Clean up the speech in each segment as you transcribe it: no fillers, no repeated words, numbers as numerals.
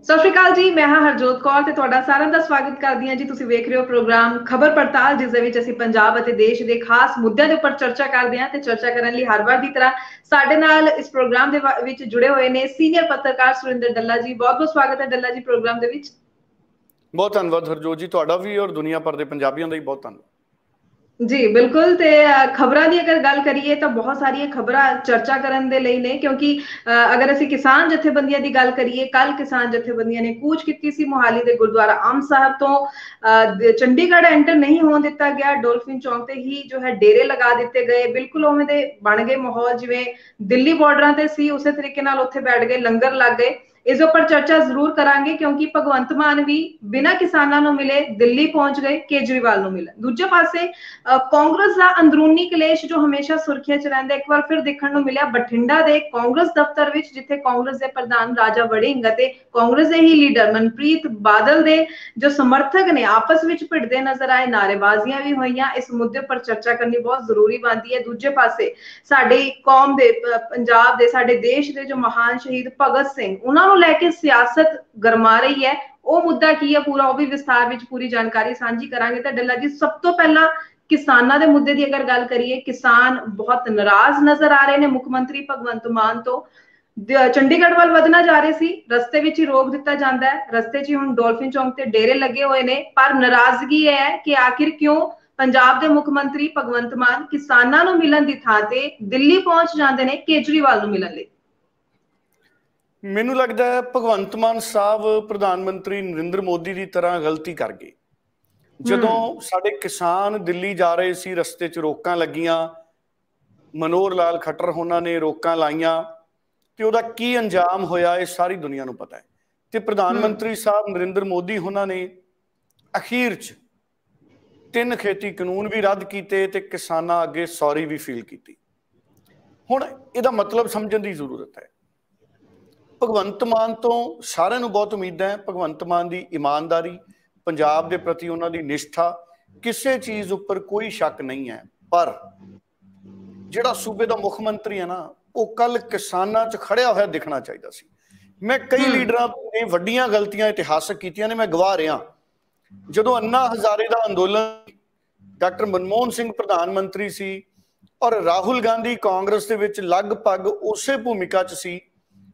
सत श्री अकाल जी, मैं हाँ हरजोत कौर ते तुहाडा साਰਿਆਂ ਦਾ ਸਵਾਗਤ ਕਰਦੀ ਹਾਂ ਜੀ। ਤੁਸੀਂ ਵੇਖ ਰਹੇ ਹੋ ਪ੍ਰੋਗਰਾਮ ਖਬਰ ਪੜਤਾਲ, ਜਿਸ ਦੇ ਵਿੱਚ ਅਸੀਂ ਪੰਜਾਬ ਅਤੇ ਦੇਸ਼ ਦੇ ਖਾਸ ਮੁੱਦਿਆਂ ਦੇ ਉੱਪਰ ਚਰਚਾ ਕਰਦੇ ਹਾਂ। ਤੇ ਚਰਚਾ ਕਰਨ ਲਈ ਹਰ ਵਾਰ ਦੀ ਤਰ੍ਹਾਂ ਸਾਡੇ ਨਾਲ ਇਸ ਪ੍ਰੋਗਰਾਮ ਦੇ ਵਿੱਚ ਜੁੜੇ ਹੋਏ ਨੇ ਸੀਨੀਅਰ ਪੱਤਰਕਾਰ ਸੁਰਿੰਦਰ ਡੱਲਾ ਜੀ। ਬਹੁਤ ਬਹੁਤ ਸਵਾਗਤ ਹੈ ਡੱਲਾ ਜੀ ਪ੍ਰੋਗਰਾਮ ਦੇ ਵਿੱਚ। ਬਹੁਤ ਧੰਨਵਾਦ ਹਰਜੋਤ ਜੀ, ਤੁਹਾਡਾ ਵੀ ਔਰ ਦੁਨੀਆ ਭਰ ਦੇ ਪੰਜਾਬੀਆਂ ਦਾ ਹੀ ਬਹੁਤ ਧੰਨਵਾਦ जी बिल्कुल। तो खबरों की अगर गल करिए तो बहुत सारिया खबर चर्चा करने के लिए ने, क्योंकि अगर असी किसान जथेबंदियों की गल करिए, कल किसान जथेबंदियों ने कूच की मोहाली के गुरुद्वारा अंब साहब तो चंडीगढ़ एंटर नहीं होने दिता गया। डोल्फिन चौक से ही जो है डेरे लगा दिते गए, बिल्कुल उवें दे बन गए माहौल जिवें दिल्ली बॉर्डर से सी। उस तरीके नाल उत्थे बैठ गए, लंगर लग गए। इस उपर चर्चा जरूर करांगे, क्योंकि भगवंत मान भी बिना किसानों को मिले दिल्ली पहुंच गए, केजरीवाल को मिले। दूजे पासे कांग्रेस का अंदरूनी कलेश जो हमेशा सुर्खियां च रहिंदा, एक बार फिर देखने को मिलिया बठिंडा के कांग्रेस दफ्तर विच, जिथे कांग्रेस के प्रधान राजा वड़िंग ते कांग्रेस के ही लीडर मनप्रीत बादल के जो समर्थक ने आपस में भिड़ते नजर आए। नारेबाजियां भी हुईयां। इस मुद्दे पर चर्चा करनी बहुत जरूरी बनती है। दूजे पासे साडी कौम दे, पंजाब दे, साडे देश के जो महान शहीद भगत सिंह, उन्होंने लैके सियासत गरमा रही है। वो मुद्दा की है पूरा, वो भी विस्तार विच पूरी जानकारी सांझी करांगे। तो डल्ला जी, सब तो पहला किसानों के मुद्दे की अगर गल करिए, किसान बहुत नाराज नजर आ रहे हैं मुख्यमंत्री भगवंत मान तो। चंडीगढ़ वाल वधना जा रहे सी, रस्ते विच ही रोक दिता जांदा है। रस्ते च हुण डोल्फिन चौक ते डेरे लगे हुए ने, पर नाराजगी है कि आखिर क्यों पंजाब के मुख्यमंत्री भगवंत मान किसानों को मिलन की थां ते दिल्ली पहुंच जाते हैं केजरीवाल को मिलन लई। मैनू लगता है भगवंत मान साहब प्रधानमंत्री नरेंद्र मोदी की तरह गलती कर गए। जदों साडे किसान दिल्ली जा रहे सी, रस्ते च रोकां लगियां, मनोहर लाल खट्टर होना ने रोकां लाइयां, ते उहदा की अंजाम होया ये सारी दुनिया नूं पता है। ते प्रधानमंत्री साहब नरेंद्र मोदी होना ने अखीर च 3 खेती कानून भी रद्द कीते ते किसानां अगे सॉरी भी फील कीती। हुण इहदा मतलब समझण दी जरूरत है। भगवंत मान तो सारिਆਂ ਨੂੰ बहुत उम्मीद है। भगवंत मान की ईमानदारी, पंजाब के प्रति उन्होंने निष्ठा, किसी चीज़ उपर कोई शक नहीं है। पर जिहड़ा सूबे का मुख्यमंत्री है ना, वो कल किसानां च खड़िया होया दिखना चाहिए सी। मैं कई लीडरां ने वड्डियां गलतियां इतिहासक कीतियां ने, मैं गवाह रहा। जदों अन्ना हजारे का अंदोलन, डॉक्टर मनमोहन सिंह प्रधानमंत्री सी और राहुल गांधी कांग्रेस दे विच लगभग उसे भूमिका च सी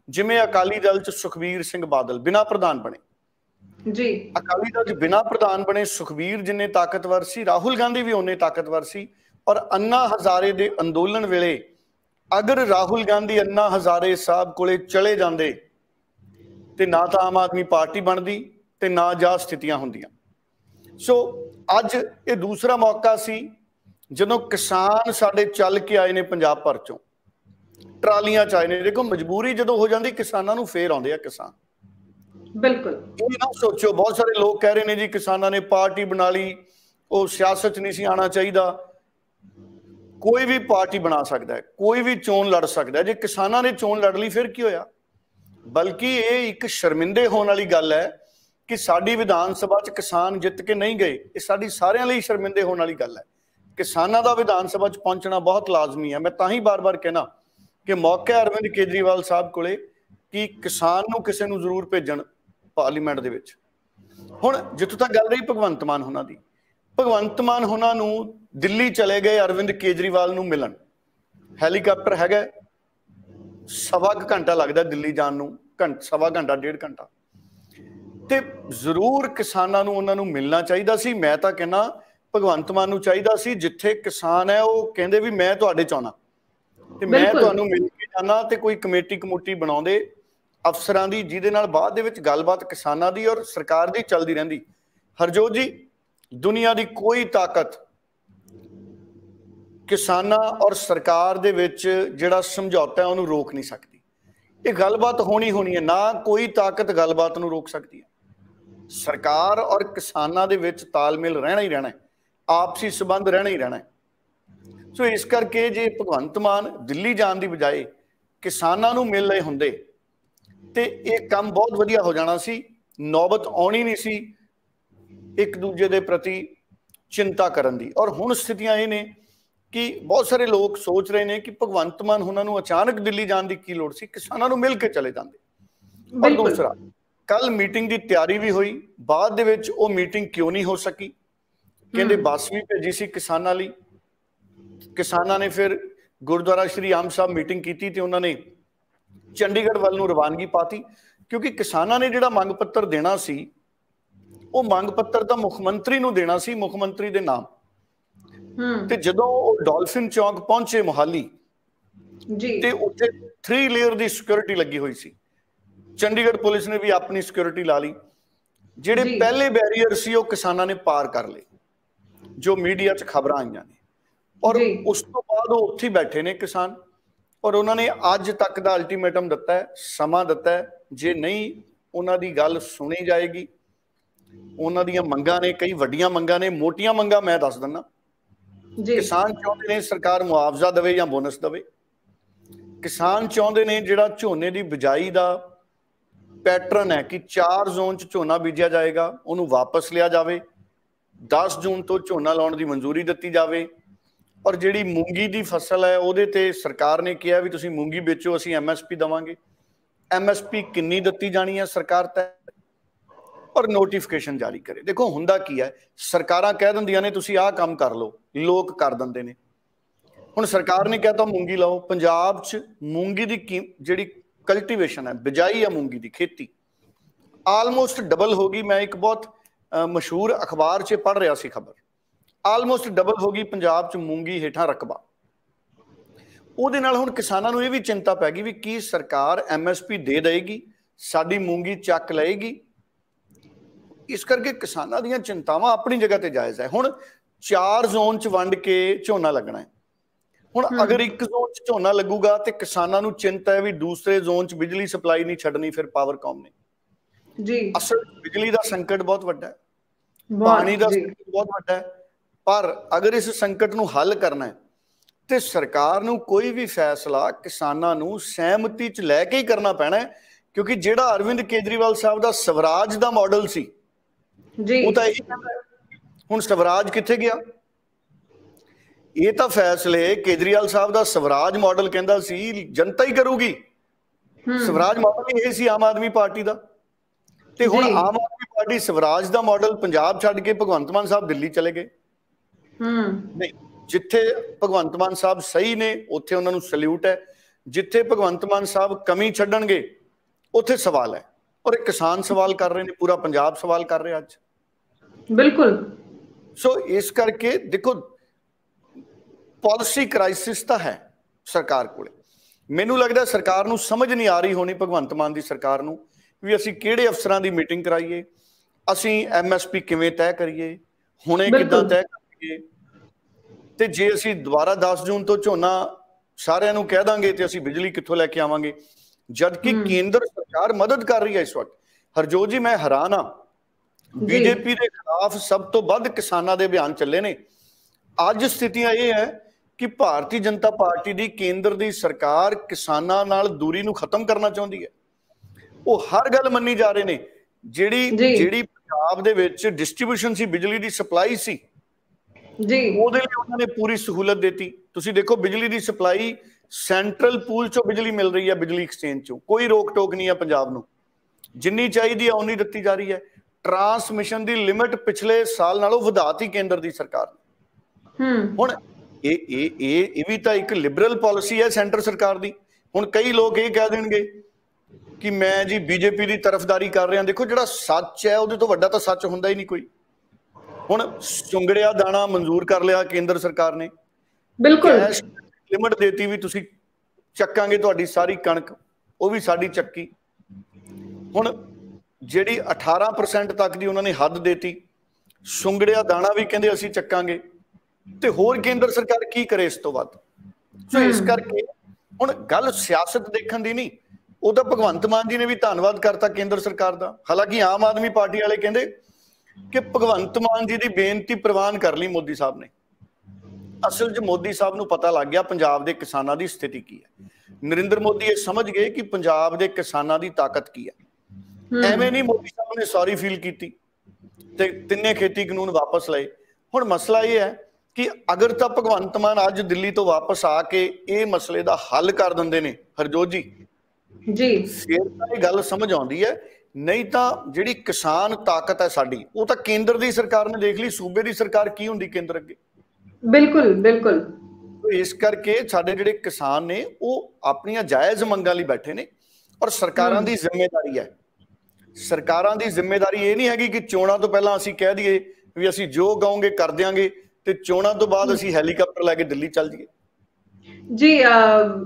जिवें अकाली दल च सुखबीर सिंह बादल बिना प्रधान बने जी। अकाली दल च बिना प्रधान बने सुखबीर जिन्ने ताकतवर सी, राहुल गांधी भी उन्ने ताकतवर सी। और अन्ना हजारे दे अंदोलन वेले अगर राहुल गांधी अन्ना हजारे साहब कोले चले जांदे ते ना तो आम आदमी पार्टी बनती ते ना जा स्थितियां होंदियां। सो अज ये दूसरा मौका सी जदों किसान साडे चल के आए ने पंजाब भर चों, ट्रालियां च आए ने। देखो मजबूरी जदों हो जाती किसानों नूं फेर आउंदे आ किसान। बिल्कुल ये ना सोचो, बहुत सारे लोग कह रहे हैं जी किसानों ने पार्टी बना ली, वो सियासत नहीं सी आना चाहिए। कोई भी पार्टी बना सकता है, कोई भी चोन लड़ सकता है। जे किसानों ने चोन लड़ ली फिर की होया? बल्कि ये एक शर्मिंदे होने वाली गल है कि साडी विधान सभा च किसान जित के नहीं गए। ये साडी सारिਆਂ ਲਈ शर्मिंदे होने वाली गल है। किसानों का विधान सभा च पहुंचना बहुत लाजमी है। मैं तां ही बार बार कहना कि मौका अरविंद केजरीवाल साहब कोले कि किसान नूं किसी नूं जरूर भेजण पार्लीमेंट दे विच। हुण जित्थों तक गल रही भगवंत मान होना दी, भगवंत मान होना नूं दिल्ली चले गए अरविंद केजरीवाल नूं मिलन। हैलीकॉप्टर हैगा, सवा घंटा लगता दिल्ली जाण नूं, सवा घंटा 1.5 घंटा। ते जरूर किसानां नूं उन्हां नूं मिलना चाहिए सी। मैं तां कहना भगवंत मान नूं चाहिए सी जिथे किसान है वो कहंदे भी मैं तुहाडे च आउणा ते मैं तुहानूं मिल के जाना, ते कोई कमेटी कमूटी बनाउंदे अफसरां दी, जिहदे नाल बाद दे विच गलबात किसानां दी और सरकार दी चलदी रहिंदी। हरजोत जी, दुनिया की कोई ताकत किसानां और सरकार दे विच जिहड़ा समझौता है उहनूं रोक नहीं सकती। ये गलबात होनी है, ना कोई ताकत गलबात नूं रोक सकती है। सरकार और किसानां दे विच तालमेल रहना ही रहना है, आपसी संबंध रहना ही रहना है। सो इस करके जे भगवंत मान दिल्ली जाण दी बजाए किसानां नूं मिल रहे हुंदे ते ये काम बहुत वधिया हो जाना सी। नौबत आउणी नहीं सी एक दूजे दे प्रति चिंता करन दी। और हुण स्थितियां ये ने कि बहुत सारे लोग सोच रहे हैं कि भगवंत मान उन्होंने अचानक दिल्ली जाने की लोड़ सी, किसानों को मिल के चले जाते। और दूसरा ਕੱਲ ਮੀਟਿੰਗ ਦੀ ਤਿਆਰੀ ਵੀ ਹੋਈ, ਬਾਅਦ ਦੇ ਵਿੱਚ ਉਹ ਮੀਟਿੰਗ ਕਿਉਂ ਨਹੀਂ ਹੋ ਸਕੀ? ਕਹਿੰਦੇ ਬੱਸ ਵੀ ਭੇਜੀ ਸੀ ਕਿਸਾਨਾਂ ਲਈ, ਕਿਸਾਨਾਂ ਨੇ ਫਿਰ ਗੁਰਦੁਆਰਾ ਸ਼੍ਰੀ ਆਮ ਸਾਹਿਬ ਮੀਟਿੰਗ ਕੀਤੀ ਤੇ ਉਹਨਾਂ ਨੇ ਚੰਡੀਗੜ੍ਹ ਵੱਲ ਨੂੰ ਰਵਾਨਗੀ ਪਾਤੀ, ਕਿਉਂਕਿ ਕਿਸਾਨਾਂ ਨੇ ਜਿਹੜਾ ਮੰਗ ਪੱਤਰ ਦੇਣਾ ਸੀ ਉਹ ਮੰਗ ਪੱਤਰ ਤਾਂ ਮੁੱਖ ਮੰਤਰੀ ਨੂੰ ਦੇਣਾ ਸੀ, ਮੁੱਖ ਮੰਤਰੀ ਦੇ ਨਾਮ। ਤੇ ਜਦੋਂ ਉਹ ਡਾਲਫਿਨ ਚੌਂਕ ਪਹੁੰਚੇ ਮੋਹਾਲੀ ਜੀ, ਤੇ ਉੱਥੇ 3 ਲੇਅਰ ਦੀ ਸਿਕਿਉਰਿਟੀ ਲੱਗੀ ਹੋਈ ਸੀ। ਚੰਡੀਗੜ੍ਹ ਪੁਲਿਸ ਨੇ ਵੀ ਆਪਣੀ ਸਿਕਿਉਰਿਟੀ ਲਾ ਲਈ। ਜਿਹੜੇ ਪਹਿਲੇ ਬੈਰੀਅਰ ਸੀ ਉਹ ਕਿਸਾਨਾਂ ਨੇ ਪਾਰ ਕਰ ਲਏ, ਜੋ ਮੀਡੀਆ 'ਚ ਖਬਰਾਂ ਆਈਆਂ ਨੇ। ਔਰ ਉਸ ਤੋਂ ਬਾਅਦ ਉਹ ਉੱਥੇ ਬੈਠੇ ਨੇ ਕਿਸਾਨ, ਔਰ ਉਹਨਾਂ ਨੇ ਅੱਜ ਤੱਕ ਦਾ ਅਲਟੀਮੇਟਮ ਦਿੱਤਾ ਹੈ, ਸਮਾਂ ਦਿੱਤਾ ਹੈ। ਜੇ ਨਹੀਂ ਉਹਨਾਂ ਦੀ ਗੱਲ ਸੁਣੀ ਜਾਏਗੀ, ਉਹਨਾਂ ਦੀਆਂ ਮੰਗਾਂ ਨੇ, ਕਈ ਵੱਡੀਆਂ ਮੰਗਾਂ ਨੇ, ਮੋਟੀਆਂ ਮੰਗਾਂ ਮੈਂ ਦੱਸ ਦਿੰਦਾ। ਕਿਸਾਨ ਚਾਹੁੰਦੇ ਨੇ ਸਰਕਾਰ ਮੁਆਵਜ਼ਾ ਦੇਵੇ ਜਾਂ ਬੋਨਸ ਦੇਵੇ। ਕਿਸਾਨ ਚਾਹੁੰਦੇ ਨੇ ਜਿਹੜਾ ਝੋਨੇ ਦੀ ਬਿਜਾਈ ਦਾ ਪੈਟਰਨ ਹੈ ਕਿ 4 ਜ਼ੋਨ 'ਚ ਝੋਨਾ ਬੀਜਿਆ ਜਾਏਗਾ, ਉਹਨੂੰ ਵਾਪਸ ਲਿਆ ਜਾਵੇ। 10 ਜੂਨ ਤੋਂ ਝੋਨਾ ਲਾਉਣ ਦੀ ਮਨਜ਼ੂਰੀ ਦਿੱਤੀ ਜਾਵੇ। ਔਰ ਜਿਹੜੀ ਮੂੰਗੀ ਦੀ ਫਸਲ ਹੈ ਉਹਦੇ ਤੇ ਸਰਕਾਰ ਨੇ ਕਿਹਾ ਵੀ ਤੁਸੀਂ ਮੂੰਗੀ ਵੇਚੋ, ਅਸੀਂ MSP ਦੇਵਾਂਗੇ। MSP ਕਿੰਨੀ ਦਿੱਤੀ ਜਾਣੀ ਹੈ ਸਰਕਾਰ ਤੈਅ, ਔਰ ਨੋਟੀਫਿਕੇਸ਼ਨ ਜਾਰੀ ਕਰੇ। ਦੇਖੋ ਹੁੰਦਾ ਕੀ ਹੈ, ਸਰਕਾਰਾਂ ਕਹਿ ਦਿੰਦੀਆਂ ਨੇ ਤੁਸੀਂ ਆਹ ਕੰਮ ਕਰ ਲਓ, ਲੋਕ ਕਰ ਦਿੰਦੇ ਨੇ। ਹੁਣ ਸਰਕਾਰ ਨੇ ਕਹਿਤਾ ਮੂੰਗੀ ਲਾਓ। ਪੰਜਾਬ 'ਚ ਮੂੰਗੀ ਦੀ ਜਿਹੜੀ ਕਲਟੀਵੇਸ਼ਨ ਹੈ, ਬਿਜਾਈ ਹੈ ਮੂੰਗੀ ਦੀ ਖੇਤੀ, ਆਲਮੋਸਟ ਡਬਲ ਹੋ ਗਈ। ਮੈਂ ਇੱਕ ਬਹੁਤ ਮਸ਼ਹੂਰ ਅਖਬਾਰ 'ਚ ਪੜ੍ਹ ਰਿਹਾ ਸੀ ਖਬਰ, ਆਲਮੋਸਟ ਡਬਲ ਹੋ ਗਈ ਪੰਜਾਬ 'ਚ ਮੂੰਗੀ ਹੇਠਾਂ ਰਕਬਾ। ਉਹਦੇ ਨਾਲ ਹੁਣ ਕਿਸਾਨਾਂ ਨੂੰ ਇਹ ਵੀ ਚਿੰਤਾ ਪੈ ਗਈ ਵੀ ਕੀ ਸਰਕਾਰ MSP ਦੇ ਦੇਗੀ, ਸਾਡੀ ਮੂੰਗੀ ਚੱਕ ਲਏਗੀ। ਇਸ ਕਰਕੇ ਕਿਸਾਨਾਂ ਦੀਆਂ ਚਿੰਤਾਵਾਂ ਆਪਣੀ ਜਗ੍ਹਾ ਤੇ ਜਾਇਜ਼ ਹੈ। ਹੁਣ 4 ਜ਼ੋਨ 'ਚ ਵੰਡ ਕੇ ਝੋਨਾ ਲੱਗਣਾ ਹੈ। ਹੁਣ ਅਗਰ ਇੱਕ ਜ਼ੋਨ 'ਚ ਝੋਨਾ ਲੱਗੂਗਾ ਤੇ ਕਿਸਾਨਾਂ ਨੂੰ ਚਿੰਤਾ ਹੈ ਵੀ ਦੂਸਰੇ ਜ਼ੋਨ 'ਚ ਬਿਜਲੀ ਸਪਲਾਈ ਨਹੀਂ ਛੱਡਣੀ ਫਿਰ ਪਾਵਰਕਾਮ ਨੇ ਜੀ। ਅਸਲ ਬਿਜਲੀ ਦਾ ਸੰਕਟ ਬਹੁਤ ਵੱਡਾ ਹੈ, ਪਾਣੀ ਦਾ ਸੰਕਟ ਬਹੁਤ ਵੱਡਾ ਹੈ। ਪਰ ਅਗਰ ਇਸ ਸੰਕਟ ਨੂੰ ਹੱਲ ਕਰਨਾ ਹੈ ਤੇ ਸਰਕਾਰ ਨੂੰ ਕੋਈ ਵੀ ਫੈਸਲਾ ਕਿਸਾਨਾਂ ਨੂੰ ਸਹਿਮਤੀ 'ਚ ਲੈ ਕੇ ਹੀ ਕਰਨਾ ਪੈਣਾ ਹੈ। ਕਿਉਂਕਿ ਜਿਹੜਾ ਅਰਵਿੰਦ ਕੇਜਰੀਵਾਲ ਸਾਹਿਬ ਦਾ ਸਵਰਾਜ ਦਾ ਮਾਡਲ ਸੀ ਜੀ, ਉਹ ਤਾਂ ਇਹੀ ਕਹਿੰਦਾ। ਹੁਣ ਸਵਰਾਜ ਕਿੱਥੇ ਗਿਆ? ਇਹ ਤਾਂ ਫੈਸਲੇ ਕੇਜਰੀਵਾਲ ਸਾਹਿਬ ਦਾ ਸਵਰਾਜ ਮਾਡਲ ਕਹਿੰਦਾ ਸੀ ਜਨਤਾ ਹੀ ਕਰੂਗੀ। ਸਵਰਾਜ ਮਾਡਲ ਇਹ ਸੀ ਆਮ ਆਦਮੀ ਪਾਰਟੀ ਦਾ। ਤੇ ਹੁਣ ਆਮ ਆਦਮੀ ਪਾਰਟੀ ਸਵਰਾਜ ਦਾ ਮਾਡਲ ਪੰਜਾਬ ਛੱਡ ਕੇ ਭਗਵੰਤ ਮਾਨ ਸਾਹਿਬ ਦਿੱਲੀ ਚਲੇ ਗਏ। ਨਹੀਂ, ਜਿੱਥੇ ਭਗਵੰਤ ਮਾਨ ਸਾਹਿਬ ਸਹੀ ਨੇ ਉੱਥੇ ਉਹਨਾਂ ਨੂੰ ਸਲੂਟ ਹੈ, ਜਿੱਥੇ ਭਗਵੰਤ ਮਾਨ ਸਾਹਿਬ ਕਮੀ ਛੱਡਣਗੇ ਉੱਥੇ ਸਵਾਲ ਹੈ। ਔਰ ਇਹ ਕਿਸਾਨ ਸਵਾਲ ਕਰ ਰਹੇ ਨੇ, ਪੂਰਾ ਪੰਜਾਬ ਸਵਾਲ ਕਰ ਰਿਹਾ ਅੱਜ। ਬਿਲਕੁਲ। ਸੋ ਇਸ ਕਰਕੇ ਦੇਖੋ ਪਾਲਿਸੀ ਕ੍ਰਾਈਸਿਸ ਤਾਂ ਹੈ ਸਰਕਾਰ ਕੋਲੇ। ਮੈਨੂੰ ਲੱਗਦਾ ਸਰਕਾਰ ਨੂੰ ਸਮਝ ਨਹੀਂ ਆ ਰਹੀ ਹੋਣੀ, ਭਗਵੰਤ ਮਾਨ ਦੀ ਸਰਕਾਰ ਨੂੰ, ਵੀ ਅਸੀਂ ਕਿਹੜੇ ਅਫਸਰਾਂ ਦੀ ਮੀਟਿੰਗ ਕਰਾਈਏ, ਅਸੀਂ MSP ਕਿਵੇਂ ਤੈਅ ਕਰੀਏ, ਹੁਣੇ ਕਿੱਦਾਂ ਤੈਅ ਕਰੀਏ। ਤੇ ਜੇ ਅਸੀਂ ਦੁਬਾਰਾ 10 ਜੂਨ ਤੋਂ ਝੋਨਾ ਸਾਰਿਆਂ ਨੂੰ ਕਹਿ ਦਾਂਗੇ ਤੇ ਅਸੀਂ ਬਿਜਲੀ ਕਿੱਥੋਂ ਲੈ ਕੇ ਆਵਾਂਗੇ, ਜਦਕਿ ਕੇਂਦਰ ਸਰਕਾਰ ਮਦਦ ਕਰ ਰਹੀ ਹੈ ਇਸ ਵਕਤ। ਹਰਜੋਤ ਜੀ, ਮੈਂ ਹੈਰਾਨ ਹਾਂ, BJP ਦੇ ਖਿਲਾਫ ਸਭ ਤੋਂ ਵੱਧ ਕਿਸਾਨਾਂ ਦੇ ਬਿਆਨ ਚੱਲੇ ਨੇ। ਅੱਜ ਸਥਿਤੀਆਂ ਇਹ ਹੈ ਕਿ ਭਾਰਤੀ ਜਨਤਾ ਪਾਰਟੀ ਦੀ ਕੇਂਦਰ ਦੀ ਸਰਕਾਰ ਕਿਸਾਨਾਂ ਨਾਲ ਦੂਰੀ ਨੂੰ ਖਤਮ ਕਰਨਾ ਚਾਹੁੰਦੀ ਹੈ। ਉਹ ਹਰ ਗੱਲ ਮੰਨੀ ਜਾ ਰਹੇ ਨੇ। ਜਿਹੜੀ ਪੰਜਾਬ ਦੇ ਵਿੱਚ ਡਿਸਟ੍ਰੀਬਿਊਸ਼ਨ ਸੀ, ਬਿਜਲੀ ਦੀ ਸਪਲਾਈ ਸੀ ਜੀ, ਉਹਦੇ ਲਈ ਉਹਨਾਂ ਨੇ ਪੂਰੀ ਸਹੂਲਤ ਦਿੱਤੀ। ਤੁਸੀਂ ਦੇਖੋ ਬਿਜਲੀ ਦੀ ਸਪਲਾਈ ਸੈਂਟਰਲ ਪੂਲ ਚੋਂ ਬਿਜਲੀ ਮਿਲ ਰਹੀ ਹੈ, ਬਿਜਲੀ ਐਕਸਚੇਂਜ ਚੋਂ। ਕੋਈ ਰੋਕ ਟੋਕ ਨਹੀਂ ਹੈ ਪੰਜਾਬ ਨੂੰ, ਜਿੰਨੀ ਚਾਹੀਦੀ ਹੈ ਉਨੀ ਦਿੱਤੀ ਜਾ ਰਹੀ ਹੈ। ਟਰਾਂਸਮਿਸ਼ਨ ਦੀ ਲਿਮਿਟ ਪਿਛਲੇ ਸਾਲ ਨਾਲੋਂ ਵਧਾਤੀ ਕੇਂਦਰ ਦੀ ਸਰਕਾਰ ਨੇ। ਹੁਣ ਇਹ ਵੀ ਤਾਂ ਇੱਕ ਲਿਬਰਲ ਪਾਲਿਸੀ ਹੈ ਸੈਂਟਰ ਸਰਕਾਰ ਦੀ। ਹੁਣ ਕਈ ਲੋਕ ਇਹ ਕਹਿ ਦੇਣਗੇ ਕਿ ਮੈਂ ਜੀ BJP ਦੀ ਤਰਫਦਾਰੀ ਕਰ ਰਿਹਾ। ਦੇਖੋ ਜਿਹੜਾ ਸੱਚ ਹੈ ਉਹਦੇ ਤੋਂ ਵੱਡਾ ਤਾਂ ਸੱਚ ਹੁੰਦਾ ਹੀ ਨਹੀਂ ਕੋਈ। ਹੁਣ ਸੁੰਗੜਿਆ ਦਾਣਾ ਮਨਜ਼ੂਰ ਕਰ ਲਿਆ ਕੇਂਦਰ ਸਰਕਾਰ ਨੇ, ਬਿਲਕੁਲ ਲਿਮਿਟ ਦੇਤੀ ਵੀ ਤੁਸੀਂ ਚੱਕਾਂਗੇ ਤੁਹਾਡੀ ਸਾਰੀ ਕਣਕ, ਉਹ ਵੀ ਸਾਡੀ ਚੱਕੀ। ਹੁਣ ਜਿਹੜੀ 18% ਤੱਕ ਦੀ ਉਹਨਾਂ ਨੇ ਹੱਦ ਦੇਤੀ, ਸੁੰਗੜਿਆ ਦਾਣਾ ਵੀ ਕਹਿੰਦੇ ਅਸੀਂ ਚੱਕਾਂਗੇ। ਤੇ ਹੋਰ ਕੇਂਦਰ ਸਰਕਾਰ ਕੀ ਕਰੇ ਇਸ ਤੋਂ ਵੱਧ? ਸੋ ਇਸ ਕਰਕੇ ਹੁਣ ਗੱਲ ਸਿਆਸਤ ਦੇਖਣ ਦੀ ਨਹੀਂ। ਉਹ ਤਾਂ ਭਗਵੰਤ ਮਾਨ ਜੀ ਨੇ ਵੀ ਧੰਨਵਾਦ ਕਰਤਾ ਕੇਂਦਰ ਸਰਕਾਰ ਦਾ। ਹਾਲਾਂਕਿ ਆਮ ਆਦਮੀ ਪਾਰਟੀ ਵਾਲੇ ਕਹਿੰਦੇ ਕਿ ਭਗਵੰਤ ਮਾਨ ਜੀ ਦੀ ਬੇਨਤੀ ਪ੍ਰਵਾਨ ਕਰ ਲਈ ਮੋਦੀ ਸਾਹਿਬ ਨੇ। ਅਸਲ 'ਚ ਮੋਦੀ ਸਾਹਿਬ ਨੂੰ ਪਤਾ ਲੱਗ ਗਿਆ ਪੰਜਾਬ ਦੇ ਕਿਸਾਨਾਂ ਦੀ ਸਥਿਤੀ ਕੀ ਹੈ। ਨਰਿੰਦਰ ਮੋਦੀ ਇਹ ਸਮਝ ਗਏ ਕਿ ਪੰਜਾਬ ਦੇ ਕਿਸਾਨਾਂ ਦੀ ਤਾਕਤ ਕੀ ਹੈ। ਐਵੇਂ ਨਹੀਂ ਮੋਦੀ ਸਾਹਿਬ ਨੇ ਸੌਰੀ ਫੀਲ ਕੀਤੀ ਤੇ 3 ਖੇਤੀ ਕਾਨੂੰਨ ਵਾਪਸ ਲਏ। ਹੁਣ ਮਸਲਾ ਇਹ ਹੈ ਕਿ ਅਗਰ ਤਾਂ ਭਗਵੰਤ ਮਾਨ ਅੱਜ ਦਿੱਲੀ ਤੋਂ ਵਾਪਸ ਆ ਕੇ ਇਹ ਮਸਲੇ ਦਾ ਹੱਲ ਕਰ ਦਿੰਦੇ ਨੇ ਹਰਜੋਤ ਜੀ, ਫਿਰ ਤਾਂ ਇਹ ਗੱਲ ਸਮਝ ਆਉਂਦੀ ਹੈ नहीं तो जिहड़ी किसान ताकत है साडी वो तो केंद्र की सरकार ने देख ली, सूबे की सरकार की हुंदी केंद्र अगे। बिल्कुल बिल्कुल। तो इस करके साडे जिहड़े किसान ने वो अपनी जायज़ मंगां लई बैठे ने और सरकारां दी जिम्मेदारी है। सरकारां दी जिम्मेदारी ये नहीं हैगी कि चोणां तो पहलां असीं कह दईए भी असीं जो कहोंगे कर देंगे ते चोणां तो बाद असीं हैलीकाप्टर लैके दिल्ली चल जाइए। जी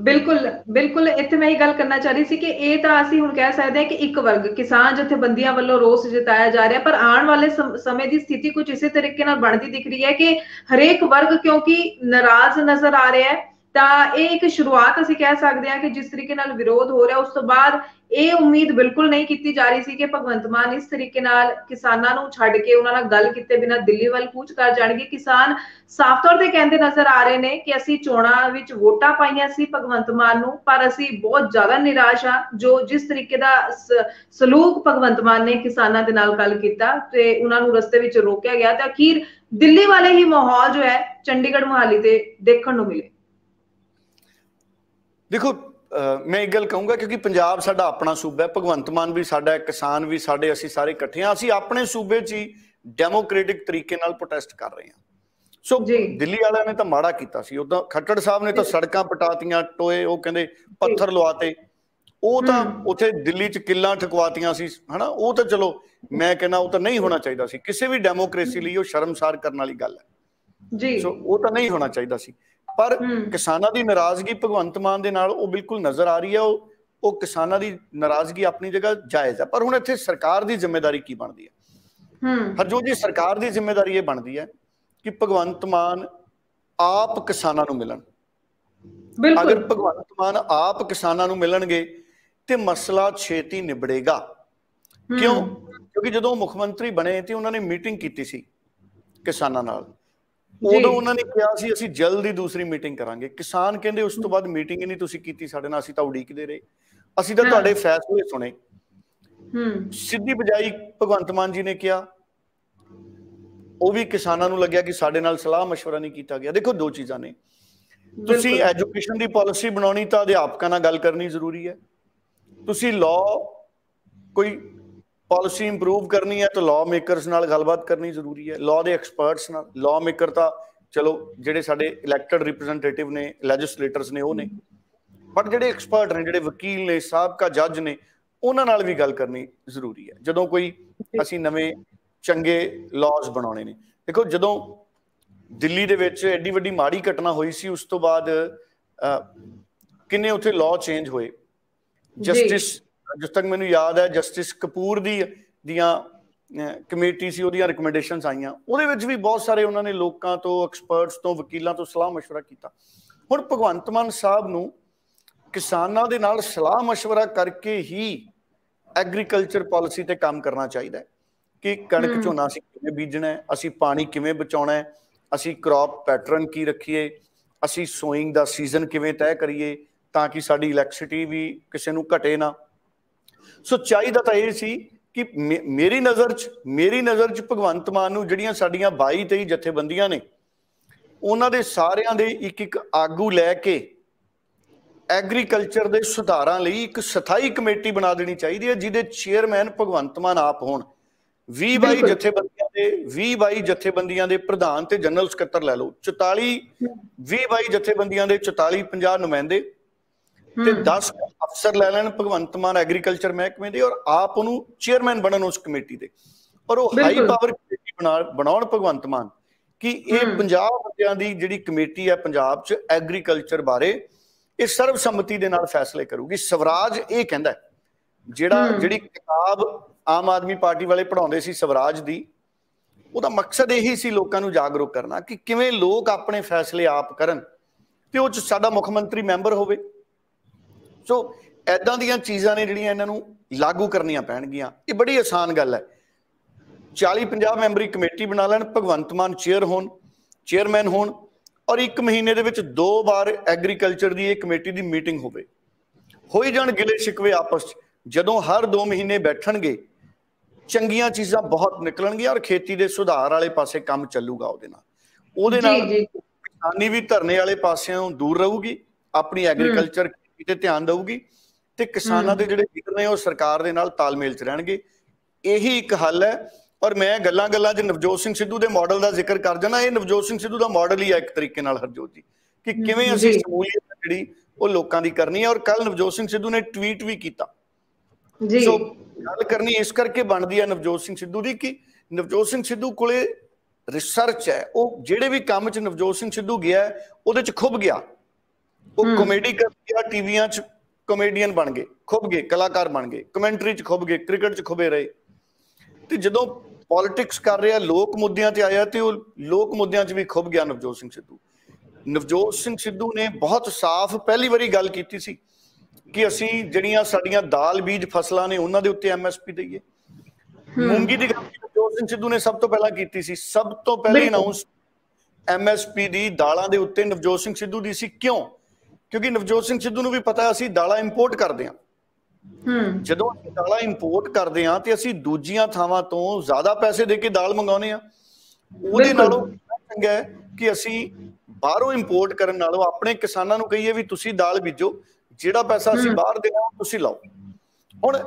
बिल्कुल बिल्कुल, इत्थे मैं ਇਹ ਗੱਲ ਕਰਨਾ ਚਾਹ ਰਹੀ ਸੀ ਕਿ ਇਹ ਤਾਂ ਅਸੀਂ ਹੁਣ ਕਹਿ ਸਕਦੇ ਹਾਂ ਕਿ ਇੱਕ ਵਰਗ ਕਿਸਾਨ ਜਥੇਬੰਦੀਆਂ ਵੱਲੋਂ ਰੋਸ ਜਤਾਇਆ ਜਾ ਰਿਹਾ, ਪਰ ਆਉਣ ਵਾਲੇ ਸਮੇਂ ਦੀ ਸਥਿਤੀ ਕੁਝ ਇਸੇ ਤਰੀਕੇ ਨਾਲ ਬਣਦੀ ਦਿਖ ਰਹੀ ਹੈ ਕਿ ਹਰੇਕ ਵਰਗ ਕਿਉਂਕਿ ਨਾਰਾਜ਼ ਨਜ਼ਰ ਆ ਰਿਹਾ ਹੈ। ਤਾਂ ਇਹ ਇੱਕ ਸ਼ੁਰੂਆਤ ਅਸੀਂ ਕਹਿ ਸਕਦੇ ਹਾਂ ਕਿ ਜਿਸ ਤਰੀਕੇ ਨਾਲ ਵਿਰੋਧ ਹੋ ਰਿਹਾ, ਉਸ ਤੋਂ ਬਾਅਦ ਇਹ ਉਮੀਦ ਬਿਲਕੁਲ ਨਹੀਂ ਕੀਤੀ ਜਾ ਰਹੀ ਸੀ ਕਿ ਭਗਵੰਤ ਮਾਨ ਇਸ ਤਰੀਕੇ ਨਾਲ ਕਿਸਾਨਾਂ ਨੂੰ ਛੱਡ ਕੇ ਉਹਨਾਂ ਨਾਲ ਗੱਲ ਕੀਤੇ ਬਿਨਾਂ ਦਿੱਲੀ ਵੱਲ ਕੂਚ ਕਰ ਜਾਣਗੇ। ਕਿਸਾਨ ਸਾਫ਼ ਤੌਰ ਤੇ ਕਹਿੰਦੇ ਨਜ਼ਰ ਆ ਰਹੇ ਨੇ ਕਿ ਅਸੀਂ ਚੋਣਾਂ ਵਿੱਚ ਵੋਟਾਂ ਪਾਈਆਂ ਸੀ ਭਗਵੰਤ ਮਾਨ ਨੂੰ, ਪਰ ਅਸੀਂ ਬਹੁਤ ਜ਼ਿਆਦਾ ਨਿਰਾਸ਼ ਹਾਂ ਜੋ ਜਿਸ ਤਰੀਕੇ ਦਾ ਸਲੂਕ ਭਗਵੰਤ ਮਾਨ ਨੇ ਕਿਸਾਨਾਂ ਦੇ ਨਾਲ ਗੱਲ ਕੀਤਾ ਤੇ ਉਹਨਾਂ ਨੂੰ ਰਸਤੇ ਵਿੱਚ ਰੋਕਿਆ ਗਿਆ ਤੇ ਅਖੀਰ ਦਿੱਲੀ ਵਾਲੇ ਹੀ ਮਾਹੌਲ ਜੋ ਹੈ ਚੰਡੀਗੜ੍ਹ ਮੁਹਾਲੀ ਤੇ ਦੇਖਣ ਨੂੰ ਮਿਲੇ। देखो मैं एक गल कहूँगा क्योंकि पंजाब साडा अपना सूबा है, भगवंत मान भी साडा है, किसान भी साडे, असीं सारे इकट्ठे हाँ, असीं अपने सूबे च ही डेमोक्रेटिक तरीके नाल प्रोटेस्ट कर रहे हैं। सो दिल्ली वालियां ने तो माड़ा कीता सी, उदां खट्टर साहब ने तो सड़कां पटातियां, टोए वो कहंदे पत्थर लवाते, वो तो उत्थे दिल्ली च किल्लां ठकवातियां सी है ना, वो तो चलो मैं कहना वो तो नहीं होना चाहिए सी, किसी भी डेमोक्रेसी लई वो शर्मसार करने वाली गल है जी। सो वो तो नहीं होना चाहिए सी, पर किसानां दी नाराजगी भगवंत मान दे नाल वो बिल्कुल नज़र आ रही है। वो किसानां दी नाराजगी अपनी जगह जायज़ है, पर हुण इत्थे सरकार दी जिम्मेदारी की बनदी है? हरजोत जी, सरकार दी जिम्मेदारी ये बनदी है कि भगवंत मान आप किसानां नूं मिलन। अगर भगवंत मान आप किसानां नूं मिलणगे ते मसला छेती निबड़ेगा। क्यों? क्योंकि जदों मुख मंत्री बने ते उन्होंने मीटिंग कीती सी किसानां नाल, उदों उन्होंने कहा सी असीं जल्द ही दूसरी मीटिंग करांगे। किसान कहंदे उस तो बाद मीटिंग ही नहीं तुसीं कीती साडे नाल, असीं तां उड़ीकदे रहे, असीं तां तुहाडे फैसले सुने। सीधी बजाई भगवंत मान जी ने कहा, वो भी किसानां नूं लग्गिया कि साडे नाल सलाह मशवरा नहीं कीता गया। देखो दो चीज़ां ने, तुसीं एजुकेशन दी पॉलिसी बनाउणी तां अध्यापकां नाल गल करनी जरूरी है, तुसीं लॉ कोई पॉलिसी इंप्रूव करनी है तो लॉ मेकरस नाल गलबात करनी जरूरी है, लॉ के एक्सपर्ट्स नाल। लॉ मेकर तो चलो जिहड़े साडे इलैक्टेड रिप्रजेंटेटिव ने, लैजिसलेटर्स ने, वो ने, बट जिहड़े एक्सपर्ट ने, जिहड़े वकील ने, साबका जज ने, उन्हां नाल भी गल करनी जरूरी है जदों कोई असीं नवें चंगे लॉज बनाउणे ने। देखो जदों दिल्ली दे विच एडी वड्डी माड़ी घटना होई सी, उस तो बाद किन्ने उत्थे लॉ चेंज होए। जस्टिस जिस तक मैनूं याद है जस्टिस कपूर दियां कमेटी सी, उहदियां रिकमेंडेशनस आईयां, उहदे विच भी बहुत सारे उन्होंने लोकां तो, एक्सपर्ट्स तो, वकीलों तो सलाह मशवरा किया। हुण भगवंत मान साहब नूं किसानां दे नाल सलाह मशवरा करके ही एग्रीकल्चर पॉलिसी ते काम करना चाहिए कि कणक झोना असीं किवें बीजना है, असीं पानी किवें बचाउणा है, असीं क्रॉप पैटर्न की रखीए, असीं सोइंग दा सीजन किवें तय करिए ताकि साडी इलैक्ट्रिसिटी भी किसी नूं घटे ना। सो चाहिदा तां इह सी कि मेरी नज़र च भगवंत मान नूं जिहड़ियां साडीआं 22-23 जथेबंदियां ने, उन्हां दे सारिआं दे एक आगू लैके एग्रीकल्चर दे सुधारां लई एक स्थाई कमेटी बना देनी चाहिए, जिहदे चेयरमैन भगवंत मान आप होण। 20-22 जथेबंदियां दे प्रधान ते जनरल सकत्तर लै लो, 20-22 जथेबंदियां दे 44-50 नुमाइंदे ते 10 अफसर लै लैन भगवंत मान एग्रीकल्चर महकमे दे, और आप उन्होंने चेयरमैन बनन उस कमेटी दे, और वो हाई पावर कमेटी बनाउण भगवंत मान कि ये 50 बंदियां दी जिहड़ी कमेटी है पंजाब च एग्रीकल्चर बारे, ये सर्वसम्मति दे नाल फैसले करूगी। स्वराज ये कहंदा है, जिहड़ी किताब आम आदमी पार्टी वाले पढ़ाउंदे सी स्वराज दी, ਉਹਦਾ मकसद यही सी लोगों को जागरूक करना कि किवें लोग अपने फैसले आप करन ते उह च साडा मुख मंत्री मैंबर होवे। सो ऐदां दीयां चीज़ां ने जिहड़ियां इन्हां नूं लागू करनियां पैणगीਆਂ। ये बड़ी आसान गल है, 40-50 मैंबरी कमेटी बना लैण, भगवंत मान चेयरमैन होण, और 1 महीने दे विच 2 बार एग्रीकल्चर की कमेटी की मीटिंग हो जाण गिले शिकवे आपस च। जदों हर 2 महीने बैठणगे चंगियां चीज़ां बहुत निकलणगियां और खेती के सुधार वाले पासे काम चलूगा। उहदे नाल किसानी भी धरने वाले पासों दूर रहूगी, अपनी एग्रीकल्चर ते ध्यान देऊगी, ਤੇ ਕਿਸਾਨਾਂ ਦੇ ਜਿਹੜੇ ਲੀਡਰ ਨੇ ਉਹ ਸਰਕਾਰ ਦੇ ਨਾਲ ਤਾਲਮੇਲ 'ਚ ਰਹਿਣਗੇ। ਇਹੀ ਇੱਕ ਹੱਲ ਹੈ। ਔਰ ਮੈਂ ਗੱਲਾਂ 'ਚ ਨਵਜੋਤ ਸਿੰਘ ਸਿੱਧੂ ਦੇ ਮਾਡਲ ਦਾ ਜ਼ਿਕਰ ਕਰ ਜਾਣਾ, ਇਹ ਨਵਜੋਤ ਸਿੰਘ ਸਿੱਧੂ ਦਾ ਮਾਡਲ ਹੀ ਹੈ ਇੱਕ ਤਰੀਕੇ ਨਾਲ ਹਰਜੋਤ ਜੀ, ਕਿ ਕਿਵੇਂ ਅਸੀਂ ਸ਼ਮੂਲੀਅਤ ਜਿਹੜੀ ਉਹ ਲੋਕਾਂ ਦੀ ਕਰਨੀ ਹੈ। ਔਰ ਕੱਲ ਨਵਜੋਤ ਸਿੰਘ ਸਿੱਧੂ ਨੇ ਟਵੀਟ ਵੀ ਕੀਤਾ। ਸੋ ਗੱਲ ਕਰਨੀ ਇਸ ਕਰਕੇ ਬਣਦੀ ਹੈ ਨਵਜੋਤ ਸਿੰਘ ਸਿੱਧੂ ਦੀ, ਕਿ ਨਵਜੋਤ ਸਿੰਘ ਸਿੱਧੂ ਕੋਲੇ ਰਿਸਰਚ ਹੈ। ਉਹ ਜਿਹੜੇ ਵੀ ਕੰਮ 'ਚ ਨਵਜੋਤ ਸਿੰਘ ਸਿੱਧੂ ਗਿਆ ਉਹਦੇ 'ਚ ਖੁੱਭ ਗਿਆ। ਉਹ ਕਾਮੇਡੀ ਕਰ ਗਿਆ, ਟੀਵੀਆਂ 'ਚ ਕਾਮੇਡੀਅਨ ਬਣ ਗਏ, ਖੁੱਭ ਗਏ, ਕਲਾਕਾਰ ਬਣ ਗਏ, ਕਮੈਂਟਰੀ 'ਚ ਖੁੱਭ ਗਏ, ਕ੍ਰਿਕਟ 'ਚ ਖੁੱਬੇ ਰਹੇ। ਤੇ ਜਦੋਂ ਪੋਲਿਟਿਕਸ ਕਰ ਰਿਹਾ, ਲੋਕ ਮੁੱਦਿਆਂ ਤੇ ਆਇਆ ਤੇ ਉਹ ਲੋਕ ਮੁੱਦਿਆਂ 'ਚ ਵੀ ਖੁੱਭ ਗਿਆ ਨਵਜੋਤ ਸਿੰਘ ਸਿੱਧੂ। ਨਵਜੋਤ ਸਿੰਘ ਸਿੱਧੂ ਨੇ ਬਹੁਤ ਸਾਫ਼ ਪਹਿਲੀ ਵਾਰੀ ਗੱਲ ਕੀਤੀ ਸੀ ਕਿ ਅਸੀਂ ਜਿਹੜੀਆਂ ਸਾਡੀਆਂ ਦਾਲ ਬੀਜ ਫਸਲਾਂ ਨੇ ਉਹਨਾਂ ਦੇ ਉੱਤੇ MSP ਦਈਏ। ਮੂੰਗੀ ਦੀ ਗੱਲ ਨਵਜੋਤ ਸਿੰਘ ਸਿੱਧੂ ਨੇ ਸਭ ਤੋਂ ਪਹਿਲਾਂ ਕੀਤੀ ਸੀ। ਸਭ ਤੋਂ ਪਹਿਲੇ ਅਨਾਉਂਸ MSP ਦੀ ਦਾਲਾਂ ਦੇ ਉੱਤੇ ਨਵਜੋਤ ਸਿੰਘ ਸਿੱਧੂ ਦੀ ਸੀ। ਕਿਉਂ? ਕਿਉਂਕਿ ਨਵਜੋਤ ਸਿੰਘ ਸਿੱਧੂ ਨੂੰ ਵੀ ਪਤਾ ਅਸੀਂ ਦਾਲਾਂ ਇੰਪੋਰਟ ਕਰਦੇ ਹਾਂ। ਜਦੋਂ ਅਸੀਂ ਦਾਲਾਂ ਇੰਪੋਰਟ ਕਰਦੇ ਹਾਂ ਤੇ ਅਸੀਂ ਦੂਜੀਆਂ ਥਾਵਾਂ ਤੋਂ ਜ਼ਿਆਦਾ ਪੈਸੇ ਦੇ ਕੇ ਦਾਲ ਮੰਗਾਉਂਦੇ ਹਾਂ। ਉਹਦੇ ਨਾਲੋਂ ਚੰਗਾ ਹੈ ਕਿ ਅਸੀਂ ਬਾਹਰੋਂ ਇੰਪੋਰਟ ਕਰਨ ਨਾਲੋਂ ਆਪਣੇ ਕਿਸਾਨਾਂ ਨੂੰ ਕਹੀਏ ਵੀ ਤੁਸੀਂ ਦਾਲ ਬੀਜੋ, ਜਿਹੜਾ ਪੈਸਾ ਅਸੀਂ ਬਾਹਰ ਦੇਣਾ ਤੁਸੀਂ ਲਾਓ। ਹੁਣ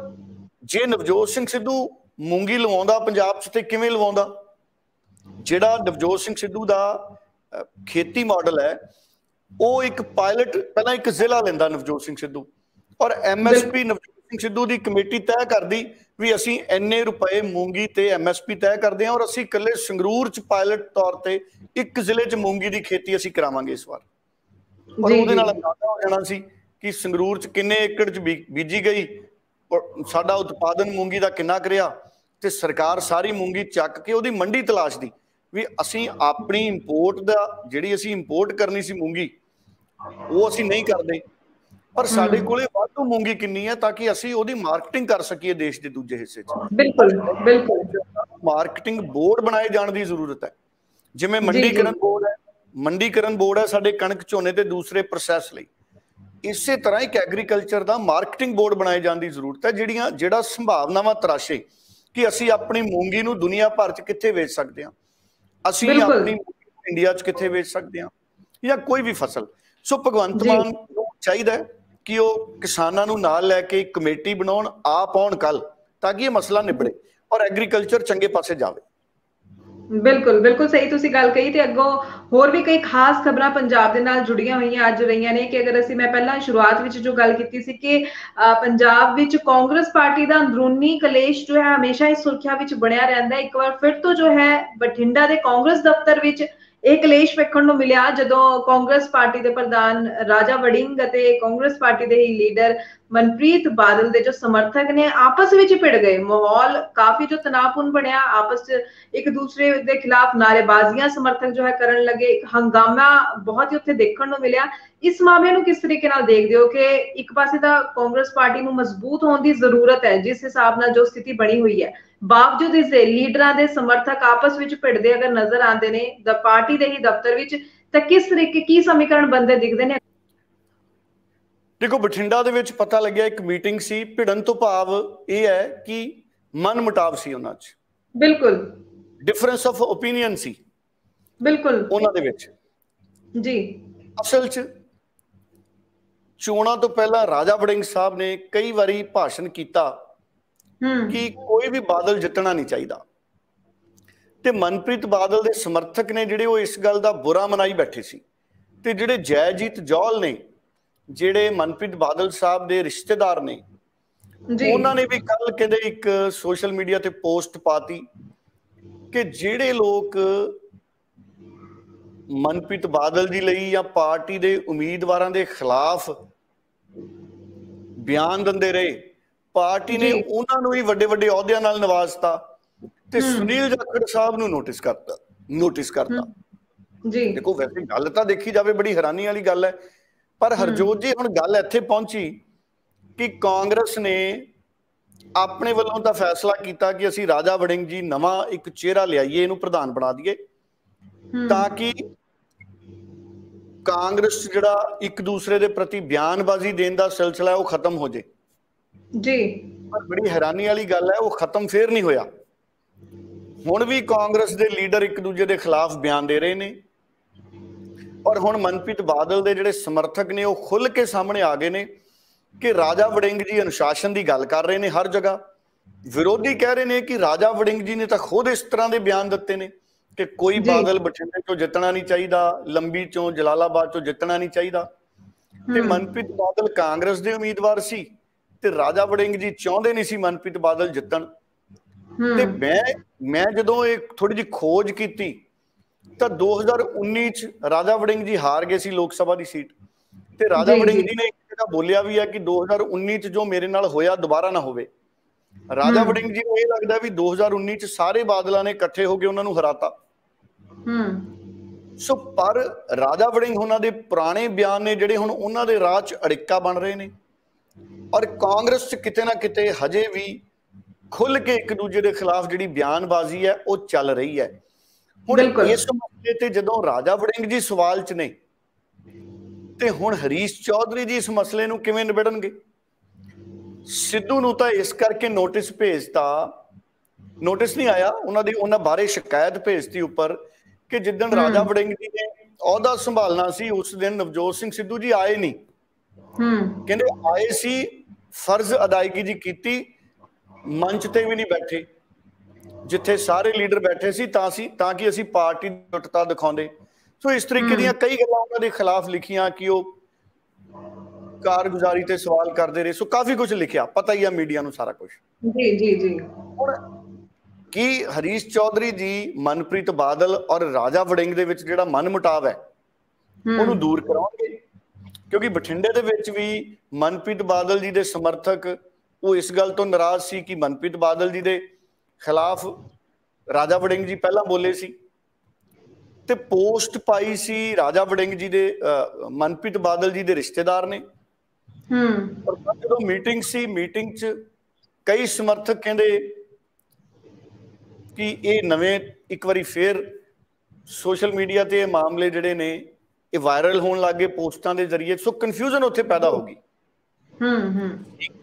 ਜੇ ਨਵਜੋਤ ਸਿੰਘ ਸਿੱਧੂ ਮੂੰਗੀ ਲਵਾਉਂਦਾ ਪੰਜਾਬ 'ਚ ਤੇ ਕਿਵੇਂ ਲਵਾਉਂਦਾ? ਜਿਹੜਾ ਨਵਜੋਤ ਸਿੰਘ ਸਿੱਧੂ ਦਾ ਖੇਤੀ ਮਾਡਲ ਹੈ ਉਹ ਇੱਕ ਪਾਇਲਟ, ਪਹਿਲਾਂ ਇੱਕ ਜ਼ਿਲ੍ਹਾ ਲੈਂਦਾ ਨਵਜੋਤ ਸਿੰਘ ਸਿੱਧੂ, ਔਰ MSP ਨਵਜੋਤ ਸਿੰਘ ਸਿੱਧੂ ਦੀ ਕਮੇਟੀ ਤੈਅ ਕਰਦੀ ਵੀ ਅਸੀਂ ਇੰਨੇ ਰੁਪਏ ਮੂੰਗੀ ਤੇ MSP ਤੈਅ ਕਰਦੇ ਹਾਂ, ਔਰ ਅਸੀਂ ਇਕੱਲੇ ਸੰਗਰੂਰ 'ਚ ਪਾਇਲਟ ਤੌਰ ਤੇ ਇੱਕ ਜ਼ਿਲ੍ਹੇ 'ਚ ਮੂੰਗੀ ਦੀ ਖੇਤੀ ਅਸੀਂ ਕਰਾਵਾਂਗੇ ਇਸ ਵਾਰ। ਔਰ ਉਹਦੇ ਨਾਲ ਅੰਦਾਜ਼ਾ ਹੋ ਜਾਣਾ ਸੀ ਕਿ ਸੰਗਰੂਰ 'ਚ ਕਿੰਨੇ ਏਕੜ 'ਚ ਬੀਜੀ ਗਈ, ਸਾਡਾ ਉਤਪਾਦਨ ਮੂੰਗੀ ਦਾ ਕਿੰਨਾ ਕਰਿਆ, ਤੇ ਸਰਕਾਰ ਸਾਰੀ ਮੂੰਗੀ ਚੱਕ ਕੇ ਉਹਦੀ ਮੰਡੀ ਤਲਾਸ਼ਦੀ ਵੀ ਅਸੀਂ ਆਪਣੀ ਇੰਪੋਰਟ ਦਾ, ਜਿਹੜੀ ਅਸੀਂ ਇੰਪੋਰਟ ਕਰਨੀ ਸੀ ਮੂੰਗੀ ਉਹ ਅਸੀਂ ਨਹੀਂ ਕਰਦੇ, ਪਰ ਸਾਡੇ ਕੋਲੇ ਵਾਧੂ ਮੂੰਗੀ ਕਿੰਨੀ ਹੈ ਤਾਂ ਕਿ ਅਸੀਂ ਉਹਦੀ ਮਾਰਕੀਟਿੰਗ ਕਰ ਸਕੀਏ ਦੇਸ਼ ਦੇ ਦੂਜੇ ਹਿੱਸੇ 'ਚ। ਬਿਲਕੁਲ ਮਾਰਕੀਟਿੰਗ ਬੋਰਡ ਬਣਾਏ ਜਾਣ ਦੀ ਜ਼ਰੂਰਤ ਹੈ। ਜਿਵੇਂ ਮੰਡੀਕਰਨ ਬੋਰਡ ਹੈ ਸਾਡੇ ਕਣਕ ਝੋਨੇ ਤੇ ਦੂਸਰੇ ਪ੍ਰੋਸੈਸ ਲਈ, ਇਸੇ ਤਰ੍ਹਾਂ ਇੱਕ ਐਗਰੀਕਲਚਰ ਦਾ ਮਾਰਕੀਟਿੰਗ ਬੋਰਡ ਬਣਾਏ ਜਾਣ ਦੀ ਜ਼ਰੂਰਤ ਹੈ, ਜਿਹੜਾ ਸੰਭਾਵਨਾਵਾਂ ਤਰਾਸ਼ੇ ਕਿ ਅਸੀਂ ਆਪਣੀ ਮੂੰਗੀ ਨੂੰ ਦੁਨੀਆ ਭਰ 'ਚ ਕਿੱਥੇ ਵੇਚ ਸਕਦੇ ਹਾਂ, ਅਸੀਂ ਆਪਣੀ ਇੰਡੀਆ 'ਚ ਕਿੱਥੇ ਵੇਚ ਸਕਦੇ ਹਾਂ, ਜਾਂ ਕੋਈ ਵੀ ਫਸਲ। ਸੋ ਭਗਵੰਤ ਮਾਨ ਨੂੰ ਚਾਹੀਦਾ ਹੈ ਕਿ ਉਹ ਕਿਸਾਨਾਂ ਨੂੰ ਨਾਲ ਲੈ ਕੇ ਇੱਕ ਕਮੇਟੀ ਬਣਾਉਣ, ਆਪ ਆਉਣ ਕੱਲ, ਤਾਂ ਕਿ ਇਹ ਮਸਲਾ ਨਿਬੜੇ ਔਰ ਐਗਰੀਕਲਚਰ ਚੰਗੇ ਪਾਸੇ ਜਾਵੇ। ਬਿਲਕੁਲ ਸਹੀ ਤੁਸੀਂ ਗੱਲ ਕਹੀ। ਤੇ ਅੱਗੋਂ ਹੋਰ ਵੀ ਕਈ ਖਾਸ ਖਬਰਾਂ ਪੰਜਾਬ ਦੇ ਨਾਲ ਜੁੜੀਆਂ ਹੋਈਆਂ ਅੱਜ ਰਹੀਆਂ ਨੇ, ਕਿ ਅਗਰ ਅਸੀਂ, ਮੈਂ ਪਹਿਲਾਂ ਸ਼ੁਰੂਆਤ ਵਿੱਚ ਜੋ ਗੱਲ ਕੀਤੀ ਸੀ ਕਿ ਪੰਜਾਬ ਵਿੱਚ ਕਾਂਗਰਸ ਪਾਰਟੀ ਦਾ ਅੰਦਰੂਨੀ ਕਲੇਸ਼ ਜੋ ਹੈ ਹਮੇਸ਼ਾ ਹੀ ਸੁਰਖੀਆਂ ਵਿੱਚ ਬਣਿਆ ਰਹਿੰਦਾ ਹੈ। ਇੱਕ ਵਾਰ ਫਿਰ ਤੋਂ ਜੋ ਹੈ ਬਠਿੰਡਾ ਦੇ ਕਾਂਗਰਸ ਦਫ਼ਤਰ ਵਿੱਚ ਇਹ ਕਲੇਸ਼ ਵੇਖਣ ਨੂੰ ਮਿਲਿਆ, ਜਦੋਂ ਕਾਂਗਰਸ ਪਾਰਟੀ ਦੇ ਪ੍ਰਧਾਨ ਰਾਜਾ ਵੜਿੰਗ ਅਤੇ ਕਾਂਗਰਸ ਪਾਰਟੀ ਦੇ ਹੀ ਲੀਡਰ ਮਨਪ੍ਰੀਤ ਬਾਦਲ ਦੇ ਜੋ ਸਮਰਥਕ ਨੇ ਆਪਸ ਵਿੱਚ ਭਿੜ ਗਏ। ਮਾਹੌਲ ਕਾਫੀ ਜੋ ਤਣਾਅਪੂਰਨ ਬਣਿਆ, ਆਪਸ ਚ ਇੱਕ ਦੂਸਰੇ ਦੇ ਖਿਲਾਫ ਨਾਅਰੇਬਾਜ਼ੀਆਂ ਸਮਰਥਕ ਜੋ ਹੈ ਕਰਨ ਲੱਗੇ, ਹੰਗਾਮਾ ਬਹੁਤ ਹੀ ਉੱਥੇ ਦੇਖਣ ਨੂੰ ਮਿਲਿਆ। ਇਸ ਮਾਮਲੇ ਨੂੰ ਕਿਸ ਤਰੀਕੇ ਨਾਲ ਦੇਖਦੇ ਹੋ ਕਿ ਇੱਕ ਪਾਸੇ ਤਾਂ ਕਾਂਗਰਸ ਪਾਰਟੀ ਨੂੰ ਮਜ਼ਬੂਤ ਹੋਣ ਦੀ ਜ਼ਰੂਰਤ ਹੈ, ਜਿਸ ਹਿਸਾਬ ਨਾਲ ਜੋ ਸਥਿਤੀ ਬਣੀ ਹੋਈ ਹੈ, ਬਾਵਜੂਦ ਇਸ ਦੇ ਲੀਡਰਾਂ ਦੇ ਸਮਰਥਕ ਆਪਸ ਵਿੱਚ ਭਿੜਦੇ ਅਗਰ ਨਜ਼ਰ ਆਉਂਦੇ ਨੇ ਪਾਰਟੀ ਦੇ ਹੀ ਦਫ਼ਤਰ ਵਿੱਚ, ਤਾਂ ਕਿਸ ਤਰੀਕੇ ਕੀ ਸਮੀਕਰਨ ਬੰਦੇ ਦਿਖਦੇ ਨੇ? ਦੇਖੋ, ਬਠਿੰਡਾ ਦੇ ਵਿੱਚ ਪਤਾ ਲੱਗਿਆ ਇੱਕ ਮੀਟਿੰਗ ਸੀ। ਭਿੜਨ ਤੋਂ ਭਾਵ ਇਹ ਹੈ ਕਿ ਮਨ ਮੁਟਾਵ ਸੀ ਉਹਨਾਂ 'ਚ, ਬਿਲਕੁਲ ਡਿਫਰੈਂਸ ਆਫ ਓਪੀਨੀਅਨ ਸੀ ਬਿਲਕੁਲ ਉਹਨਾਂ ਦੇ ਵਿੱਚ ਜੀ। ਅਸਲ 'ਚ ਚੋਣਾਂ ਤੋਂ ਪਹਿਲਾਂ ਰਾਜਾ ਵੜਿੰਗ ਸਾਹਿਬ ਨੇ ਕਈ ਵਾਰੀ ਭਾਸ਼ਣ ਕੀਤਾ ਕਿ ਕੋਈ ਵੀ ਬਾਦਲ ਜਿੱਤਣਾ ਨਹੀਂ ਚਾਹੀਦਾ, ਤੇ ਮਨਪ੍ਰੀਤ ਬਾਦਲ ਦੇ ਸਮਰਥਕ ਨੇ ਜਿਹੜੇ ਉਹ ਇਸ ਗੱਲ ਦਾ ਬੁਰਾ ਮਨਾਈ ਬੈਠੇ ਸੀ। ਤੇ ਜਿਹੜੇ ਜੈਜੀਤ ਜੌਲ ਨੇ, ਜਿਹੜੇ ਮਨਪ੍ਰੀਤ ਬਾਦਲ ਸਾਹਿਬ ਦੇ ਰਿਸ਼ਤੇਦਾਰ ਨੇ, ਉਹਨਾਂ ਨੇ ਵੀ ਕੱਲ ਕਹਿੰਦੇ ਇੱਕ ਸੋਸ਼ਲ ਮੀਡੀਆ ਤੇ ਪੋਸਟ ਪਾਤੀ ਕਿ ਜਿਹੜੇ ਲੋਕ ਮਨਪ੍ਰੀਤ ਬਾਦਲ ਜੀ ਲਈ ਜਾਂ ਪਾਰਟੀ ਦੇ ਉਮੀਦਵਾਰਾਂ ਦੇ ਖਿਲਾਫ ਬਿਆਨ ਦਿੰਦੇ ਰਹੇ, ਪਾਰਟੀ ਨੇ ਉਹਨਾਂ ਨੂੰ ਹੀ ਵੱਡੇ ਵੱਡੇ ਅਹੁਦਿਆਂ ਨਾਲ ਨਵਾਜ਼ਤਾ ਤੇ ਸੁਨੀਲ ਜਾਖੜ ਸਾਹਿਬ ਨੂੰ ਨੋਟਿਸ ਕਰਤਾ ਜੀ। ਦੇਖੋ, ਵੈਸੇ ਗੱਲ ਤਾਂ ਦੇਖੀ ਜਾਵੇ ਬੜੀ ਹੈਰਾਨੀ ਵਾਲੀ ਗੱਲ ਹੈ, ਪਰ ਹਰਜੋਤ ਜੀ ਹੁਣ ਗੱਲ ਇੱਥੇ ਪਹੁੰਚੀ ਕਿ ਕਾਂਗਰਸ ਨੇ ਆਪਣੇ ਵੱਲੋਂ ਤਾਂ ਫੈਸਲਾ ਕੀਤਾ ਕਿ ਅਸੀਂ ਰਾਜਾ ਵੜਿੰਗ ਜੀ ਨਵਾਂ ਇੱਕ ਚਿਹਰਾ ਲਿਆਈਏ, ਇਹਨੂੰ ਪ੍ਰਧਾਨ ਬਣਾ ਦਈਏ, ਤਾਂ ਕਿ ਕਾਂਗਰਸ ਜਿਹੜਾ ਇੱਕ ਦੂਸਰੇ ਦੇ ਪ੍ਰਤੀ ਬਿਆਨਬਾਜ਼ੀ ਦੇਣ ਦਾ ਸਿਲਸਿਲਾ ਉਹ ਖਤਮ ਹੋ ਜੇ ਜੀ। ਪਰ ਬੜੀ ਹੈਰਾਨੀ ਵਾਲੀ ਗੱਲ ਹੈ, ਉਹ ਖਤਮ ਫੇਰ ਨਹੀਂ ਹੋਇਆ। ਹੁਣ ਵੀ ਕਾਂਗਰਸ ਦੇ ਲੀਡਰ ਇੱਕ ਦੂਜੇ ਦੇ ਖਿਲਾਫ ਬਿਆਨ ਦੇ ਰਹੇ ਨੇ, ਔਰ ਹੁਣ ਮਨਪ੍ਰੀਤ ਬਾਦਲ ਦੇ ਜਿਹੜੇ ਸਮਰਥਕ ਨੇ ਉਹ ਖੁੱਲ ਕੇ ਸਾਹਮਣੇ ਆ ਗਏ ਨੇ ਕਿ ਰਾਜਾ ਵੜਿੰਗ ਜੀ ਅਨੁਸ਼ਾਸਨ ਦੀ ਗੱਲ ਕਰ ਰਹੇ ਨੇ ਹਰ ਜਗ੍ਹਾ। ਵਿਰੋਧੀ ਕਹਿ ਰਹੇ ਨੇ ਕਿ ਰਾਜਾ ਵੜਿੰਗ ਜੀ ਨੇ ਤਾਂ ਖੁਦ ਇਸ ਤਰ੍ਹਾਂ ਦੇ ਬਿਆਨ ਦਿੱਤੇ ਨੇ ਕਿ ਕੋਈ ਬਾਦਲ ਬਠਿੰਡੇ ਚੋਂ ਜਿੱਤਣਾ ਨਹੀਂ ਚਾਹੀਦਾ, ਲੰਬੀ ਚੋਂ ਜਲਾਲਾਬਾਦ ਚੋਂ ਜਿੱਤਣਾ ਨਹੀਂ ਚਾਹੀਦਾ। ਤੇ ਮਨਪ੍ਰੀਤ ਬਾਦਲ ਕਾਂਗਰਸ ਦੇ ਉਮੀਦਵਾਰ ਸੀ ਤੇ ਰਾਜਾ ਵੜਿੰਗ ਜੀ ਚਾਹੁੰਦੇ ਨਹੀਂ ਸੀ ਮਨਪ੍ਰੀਤ ਬਾਦਲ ਜਿੱਤਣ। ਤੇ ਮੈਂ ਜਦੋਂ ਇਹ ਥੋੜੀ ਜਿਹੀ ਖੋਜ ਕੀਤੀ ਤਾਂ 2019 ਚ ਰਾਜਾ ਵੜਿੰਗ ਜੀ ਹਾਰ ਗਏ ਸੀ ਲੋਕ ਸਭਾ ਦੀ ਸੀਟ, ਤੇ ਰਾਜਾ ਵੜਿੰਗ ਜੀ ਨੇ ਇੱਕ ਜਗ੍ਹਾ ਬੋਲਿਆ ਵੀ ਹੈ ਕਿ 2019 ਚ ਜੋ ਮੇਰੇ ਨਾਲ ਹੋਇਆ ਦੁਬਾਰਾ ਨਾ ਹੋਵੇ। ਰਾਜਾ ਵੜਿੰਗ ਜੀ ਨੂੰ ਇਹ ਲੱਗਦਾ ਵੀ 2019 ਚ ਸਾਰੇ ਬਾਦਲਾਂ ਨੇ ਇਕੱਠੇ ਹੋ ਕੇ ਉਹਨਾਂ ਨੂੰ ਹਰਾਤਾ। ਸੋ ਪਰ ਰਾਜਾ ਵੜਿੰਗ ਉਹਨਾਂ ਦੇ ਪੁਰਾਣੇ ਬਿਆਨ ਨੇ ਜਿਹੜੇ ਹੁਣ ਉਹਨਾਂ ਦੇ ਰਾਹ ਚ ਅੜਿੱਕਾ ਬਣ ਰਹੇ ਨੇ, ਔਰ ਕਾਂਗਰਸ ਚ ਕਿਤੇ ਨਾ ਕਿਤੇ ਹਜੇ ਵੀ ਖੁੱਲ ਕੇ ਇੱਕ ਦੂਜੇ ਦੇ ਖਿਲਾਫ ਜਿਹੜੀ ਬਿਆਨਬਾਜ਼ੀ ਹੈ ਉਹ ਚੱਲ ਰਹੀ ਹੈ। ਹੁਣ ਇਸ ਮਸਲੇ ਤੇ ਜਦੋਂ ਰਾਜਾ ਵੜਿੰਗ ਜੀ ਸਵਾਲ ਚ ਨੇ ਤੇ ਹੁਣ ਹਰੀਸ਼ ਚੌਧਰੀ ਜੀ ਇਸ ਮਸਲੇ ਨੂੰ ਕਿਵੇਂ ਨਿਬੇੜਨਗੇ? ਸਿੱਧੂ ਨੂੰ ਤਾਂ ਇਸ ਕਰਕੇ ਨੋਟਿਸ ਭੇਜਤਾ, ਨੋਟਿਸ ਨਹੀਂ ਆਇਆ ਉਹਨਾਂ ਬਾਰੇ ਸ਼ਿਕਾਇਤ ਭੇਜਤੀ ਉੱਪਰ ਕਿ ਜਿੱਦਣ ਰਾਜਾ ਵੜਿੰਗ ਜੀ ਨੇ ਅਹੁਦਾ ਸੰਭਾਲਣਾ ਸੀ ਉਸ ਦਿਨ ਨਵਜੋਤ ਸਿੰਘ ਸਿੱਧੂ ਜੀ ਆਏ ਨਹੀਂ। ਕਹਿੰਦੇ ਆਏ ਸੀ, ਫਰਜ਼ ਅਦਾਇਗੀ ਜੀ ਕੀਤੀ, ਮੰਚ ਤੇ ਵੀ ਨਹੀਂ ਬੈਠੇ ਜਿੱਥੇ ਸਾਰੇ ਲੀਡਰ ਬੈਠੇ ਸੀ ਤਾਂ ਕਿ ਅਸੀਂ ਪਾਰਟੀ ਦੀ ਜੁਟਤਾ ਦਿਖਾਉਂਦੇ। ਸੋ ਇਸ ਤਰੀਕੇ ਦੀਆਂ ਕਈ ਗੱਲਾਂ ਉਹਨਾਂ ਦੇ ਖਿਲਾਫ ਲਿਖੀਆਂ ਕਿ ਉਹ ਕਾਰਗੁਜ਼ਾਰੀ ਤੇ ਸਵਾਲ ਕਰਦੇ ਰਹੇ। ਸੋ ਕਾਫੀ ਕੁਝ ਲਿਖਿਆ, ਪਤਾ ਹੀ ਆ ਮੀਡੀਆ ਨੂੰ ਸਾਰਾ ਕੁਝ। ਜੀ ਹੁਣ ਕੀ ਹਰੀਸ਼ ਚੌਧਰੀ ਜੀ ਮਨਪ੍ਰੀਤ ਬਾਦਲ ਔਰ ਰਾਜਾ ਵੜਿੰਗ ਦੇ ਵਿੱਚ ਜਿਹੜਾ ਮਨਮੁਟਾਵ ਹੈ ਉਹਨੂੰ ਦੂਰ ਕਰਾਉਣਗੇ? ਕਿਉਂਕਿ ਬਠਿੰਡੇ ਦੇ ਵਿੱਚ ਵੀ ਮਨਪ੍ਰੀਤ ਬਾਦਲ ਜੀ ਦੇ ਸਮਰਥਕ ਉਹ ਇਸ ਗੱਲ ਤੋਂ ਨਾਰਾਜ਼ ਸੀ ਕਿ ਮਨਪ੍ਰੀਤ ਬਾਦਲ ਜੀ ਦੇ ਖਿਲਾਫ ਰਾਜਾ ਵੜਿੰਗ ਜੀ ਪਹਿਲਾਂ ਬੋਲੇ ਸੀ ਤੇ ਪੋਸਟ ਪਾਈ ਸੀ ਰਾਜਾ ਵੜਿੰਗ ਜੀ ਦੇ ਮਨਪ੍ਰੀਤ ਬਾਦਲ ਜੀ ਦੇ ਰਿਸ਼ਤੇਦਾਰ ਨੇ। ਪਰ ਜਦੋਂ ਮੀਟਿੰਗ ਸੀ, ਮੀਟਿੰਗ 'ਚ ਕਈ ਸਮਰਥਕ ਕਹਿੰਦੇ ਕਿ ਇਹ ਨਵੇਂ ਇੱਕ ਵਾਰੀ ਫੇਰ ਸੋਸ਼ਲ ਮੀਡੀਆ ਤੇ ਇਹ ਮਾਮਲੇ ਜਿਹੜੇ ਨੇ ਇਹ ਵਾਇਰਲ ਹੋਣ ਲੱਗ ਗਏ ਪੋਸਟਾਂ ਦੇ ਜ਼ਰੀਏ। ਸੋ ਕਨਫਿਊਜ਼ਨ ਉੱਥੇ ਪੈਦਾ ਹੋ ਗਈ।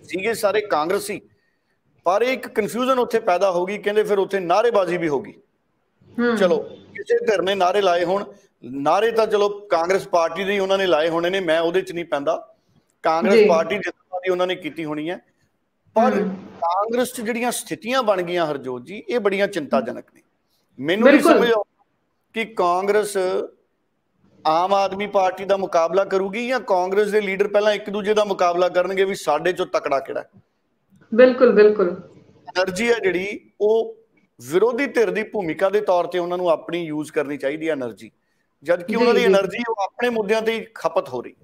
ਸੀਗੇ ਸਾਰੇ ਕਾਂਗਰਸੀ, ਪਰ ਇੱਕ ਕਨਫਿਊਜ਼ਨ ਉੱਥੇ ਪੈਦਾ ਹੋ ਗਈ। ਕਹਿੰਦੇ ਫਿਰ ਉੱਥੇ ਨਾਅਰੇਬਾਜ਼ੀ ਵੀ ਹੋ ਗਈ। ਚਲੋ ਕਿਸੇ ਧਿਰ ਨੇ ਨਾਅਰੇ ਲਾਏ ਹੋਣ, ਨਾਅਰੇ ਤਾਂ ਚਲੋ ਕਾਂਗਰਸ ਪਾਰਟੀ ਦੇ ਹੀ ਉਹਨਾਂ ਨੇ ਲਾਏ ਹੋਣੇ ਨੇ, ਮੈਂ ਉਹਦੇ 'ਚ ਨਹੀਂ ਪੈਂਦਾ। ਕਾਂਗਰਸ ਪਾਰਟੀ ਜਿੱਦਾਂ ਦੀ ਉਹਨਾਂ ਨੇ ਕੀਤੀ ਹੋਣੀ ਹੈ, ਪਰ ਕਾਂਗਰਸ 'ਚ ਜਿਹੜੀਆਂ ਸਥਿਤੀਆਂ ਬਣ ਗਈਆਂ ਹਰਜੋਤ ਜੀ, ਇਹ ਬੜੀਆਂ ਚਿੰਤਾਜਨਕ ਨੇ। ਮੈਨੂੰ ਨਹੀਂ ਸਮਝ ਆਉਂਦਾ ਕਿ ਕਾਂਗਰਸ ਆਮ ਆਦਮੀ ਪਾਰਟੀ ਦਾ ਮੁਕਾਬਲਾ ਕਰੂਗੀ ਜਾਂ ਕਾਂਗਰਸ ਦੇ ਲੀਡਰ ਪਹਿਲਾਂ ਇੱਕ ਦੂਜੇ ਦਾ ਮੁਕਾਬਲਾ ਕਰਨਗੇ ਵੀ ਸਾਡੇ ਚੋਂ ਤਕੜਾ ਕਿਹੜਾ। ਬਿਲਕੁਲ ਐਨਰਜੀ ਹੈ ਜਿਹੜੀ ਉਹ ਵਿਰੋਧੀ ਧਿਰ ਦੀ ਭੂਮਿਕਾ ਦੇ ਤੌਰ ਤੇ ਉਹਨਾਂ ਨੂੰ ਆਪਣੀ ਯੂਜ਼ ਕਰਨੀ ਚਾਹੀਦੀ ਹੈ ਐਨਰਜੀ, ਜਦਕਿ ਉਹਨਾਂ ਦੀ ਐਨਰਜੀ ਉਹ ਆਪਣੇ ਮੁੱਦਿਆਂ ਤੇ ਖਪਤ ਹੋ ਰਹੀ।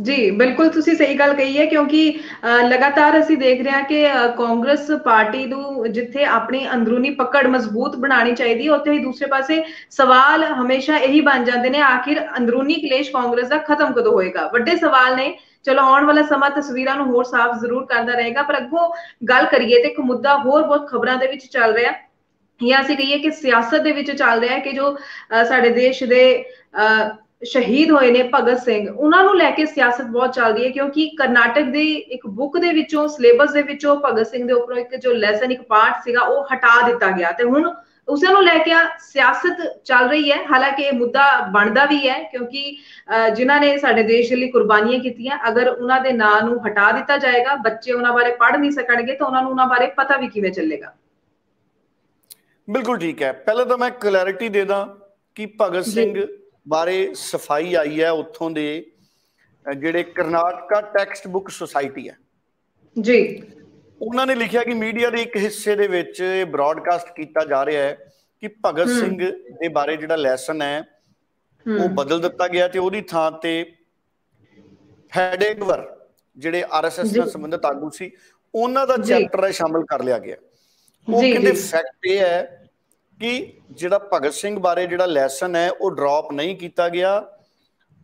ਜੀ ਬਿਲਕੁਲ ਤੁਸੀਂ ਸਹੀ ਗੱਲ ਕਹੀ ਹੈ, ਕਿਉਂਕਿ ਲਗਾਤਾਰ ਅਸੀਂ ਦੇਖ ਰਹੇ ਹਾਂ ਕਿ ਕਾਂਗਰਸ ਪਾਰਟੀ ਨੂੰ ਜਿੱਥੇ ਆਪਣੀ ਅੰਦਰੂਨੀ ਪਕੜ ਮਜ਼ਬੂਤ ਬਣਾਉਣੀ ਚਾਹੀਦੀ ਹੈ, ਉੱਥੇ ਹੀ ਦੂਸਰੇ ਪਾਸੇ ਸਵਾਲ ਹਮੇਸ਼ਾ ਇਹੀ ਬਣ ਜਾਂਦੇ ਨੇ, ਆਖਿਰ ਅੰਦਰੂਨੀ ਕਲੇਸ਼ ਕਾਂਗਰਸ ਦਾ ਖਤਮ ਕਦੋਂ ਹੋਏਗਾ। ਵੱਡੇ ਸਵਾਲ ਨੇ। ਚਲੋ ਆਉਣ ਵਾਲਾ ਸਮਾਂ ਤਸਵੀਰਾਂ ਨੂੰ ਹੋਰ ਸਾਫ਼ ਜ਼ਰੂਰ ਕਰਦਾ ਰਹੇਗਾ, ਪਰ ਅੱਗੋਂ ਗੱਲ ਕਰੀਏ ਤੇ ਇੱਕ ਮੁੱਦਾ ਹੋਰ ਬਹੁਤ ਖਬਰਾਂ ਦੇ ਵਿੱਚ ਚੱਲ ਰਿਹਾ, ਜਾਂ ਅਸੀਂ ਕਹੀਏ ਕਿ ਸਿਆਸਤ ਦੇ ਵਿੱਚ ਚੱਲ ਰਿਹਾ, ਕਿ ਜੋ ਸਾਡੇ ਦੇਸ਼ ਦੇ ਸ਼ਹੀਦ ਹੋਏ ਨੇ ਭਗਤ ਸਿੰਘ, ਉਹਨਾਂ ਨੂੰ ਲੈ ਕੇ ਸਿਆਸਤ ਬਹੁਤ ਚੱਲ ਰਹੀ ਹੈ। ਕਿਉਂਕਿ ਕਰਨਾਟਕ ਦੀ ਇੱਕ ਬੁੱਕ ਦੇ ਵਿੱਚੋਂ, ਸਿਲੇਬਸ ਦੇ ਵਿੱਚੋਂ ਭਗਤ ਸਿੰਘ ਦੇ ਉੱਪਰੋਂ ਇੱਕ ਜੋ ਲੈਸਨ, ਇੱਕ ਪਾਠ ਸੀਗਾ, ਉਹ ਹਟਾ ਦਿੱਤਾ ਗਿਆ ਤੇ ਹੁਣ ਉਸੇ ਨੂੰ ਲੈ ਕੇ ਸਿਆਸਤ ਚੱਲ ਰਹੀ ਹੈ। ਹਾਲਾਂਕਿ ਇਹ ਮੁੱਦਾ ਬਣਦਾ ਵੀ ਹੈ, ਕਿਉਂਕਿ ਜਿਨ੍ਹਾਂ ਨੇ ਸਾਡੇ ਦੇਸ਼ ਲਈ ਕੁਰਬਾਨੀਆਂ ਕੀਤੀਆਂ, ਅਗਰ ਉਹਨਾਂ ਦੇ ਨਾਂ ਨੂੰ ਹਟਾ ਦਿੱਤਾ ਜਾਏਗਾ, ਬੱਚੇ ਉਹਨਾਂ ਬਾਰੇ ਪੜ੍ਹ ਨਹੀਂ ਸਕਣਗੇ ਤਾਂ ਉਹਨਾਂ ਨੂੰ ਉਹਨਾਂ ਬਾਰੇ ਪਤਾ ਵੀ ਕਿਵੇਂ ਚੱਲੇਗਾ। ਬਿਲਕੁਲ ਠੀਕ ਹੈ। ਪਹਿਲਾਂ ਤਾਂ ਮੈਂ ਕਲੈਰਿਟੀ ਦੇ ਦਾਂ ਕਿ ਭਗਤ ਸਿੰਘ ਬਾਰੇ ਸਫਾਈ ਆਈ ਹੈ ਉੱਥੋਂ ਦੇ ਜਿਹੜੇ ਕਰਨਾਟਕਾ ਟੈਕਸਟ ਬੁੱਕ ਸੁਸਾਇਟੀ ਹੈ ਜੀ, ਉਹਨਾਂ ਨੇ ਲਿਖਿਆ ਕਿ ਮੀਡੀਆ ਦੇ ਇੱਕ ਹਿੱਸੇ ਦੇ ਵਿੱਚ ਇਹ ਬ੍ਰੌਡਕਾਸਟ ਕੀਤਾ ਜਾ ਰਿਹਾ ਹੈ ਕਿ ਭਗਤ ਸਿੰਘ ਦੇ ਬਾਰੇ ਜਿਹੜਾ ਲੈਸਨ ਹੈ ਉਹ ਬਦਲ ਦਿੱਤਾ ਗਿਆ ਤੇ ਉਹਦੀ ਥਾਂ ਤੇ ਹੈਡੇਗਵਰ ਜਿਹੜੇ ਆਰਐਸਐਸ ਨਾਲ ਸੰਬੰਧਿਤ ਆਗੂ ਸੀ ਉਹਨਾਂ ਦਾ ਚੈਪਟਰ ਹੈ ਸ਼ਾਮਲ ਕਰ ਲਿਆ ਗਿਆ। ਉਹ ਕਹਿੰਦੇ ਫੈਕਟ ਇਹ ਹੈ ਕਿ ਜਿਹੜਾ ਭਗਤ ਸਿੰਘ ਬਾਰੇ ਜਿਹੜਾ ਲੈਸਨ ਹੈ ਉਹ ਡ੍ਰੌਪ ਨਹੀਂ ਕੀਤਾ ਗਿਆ,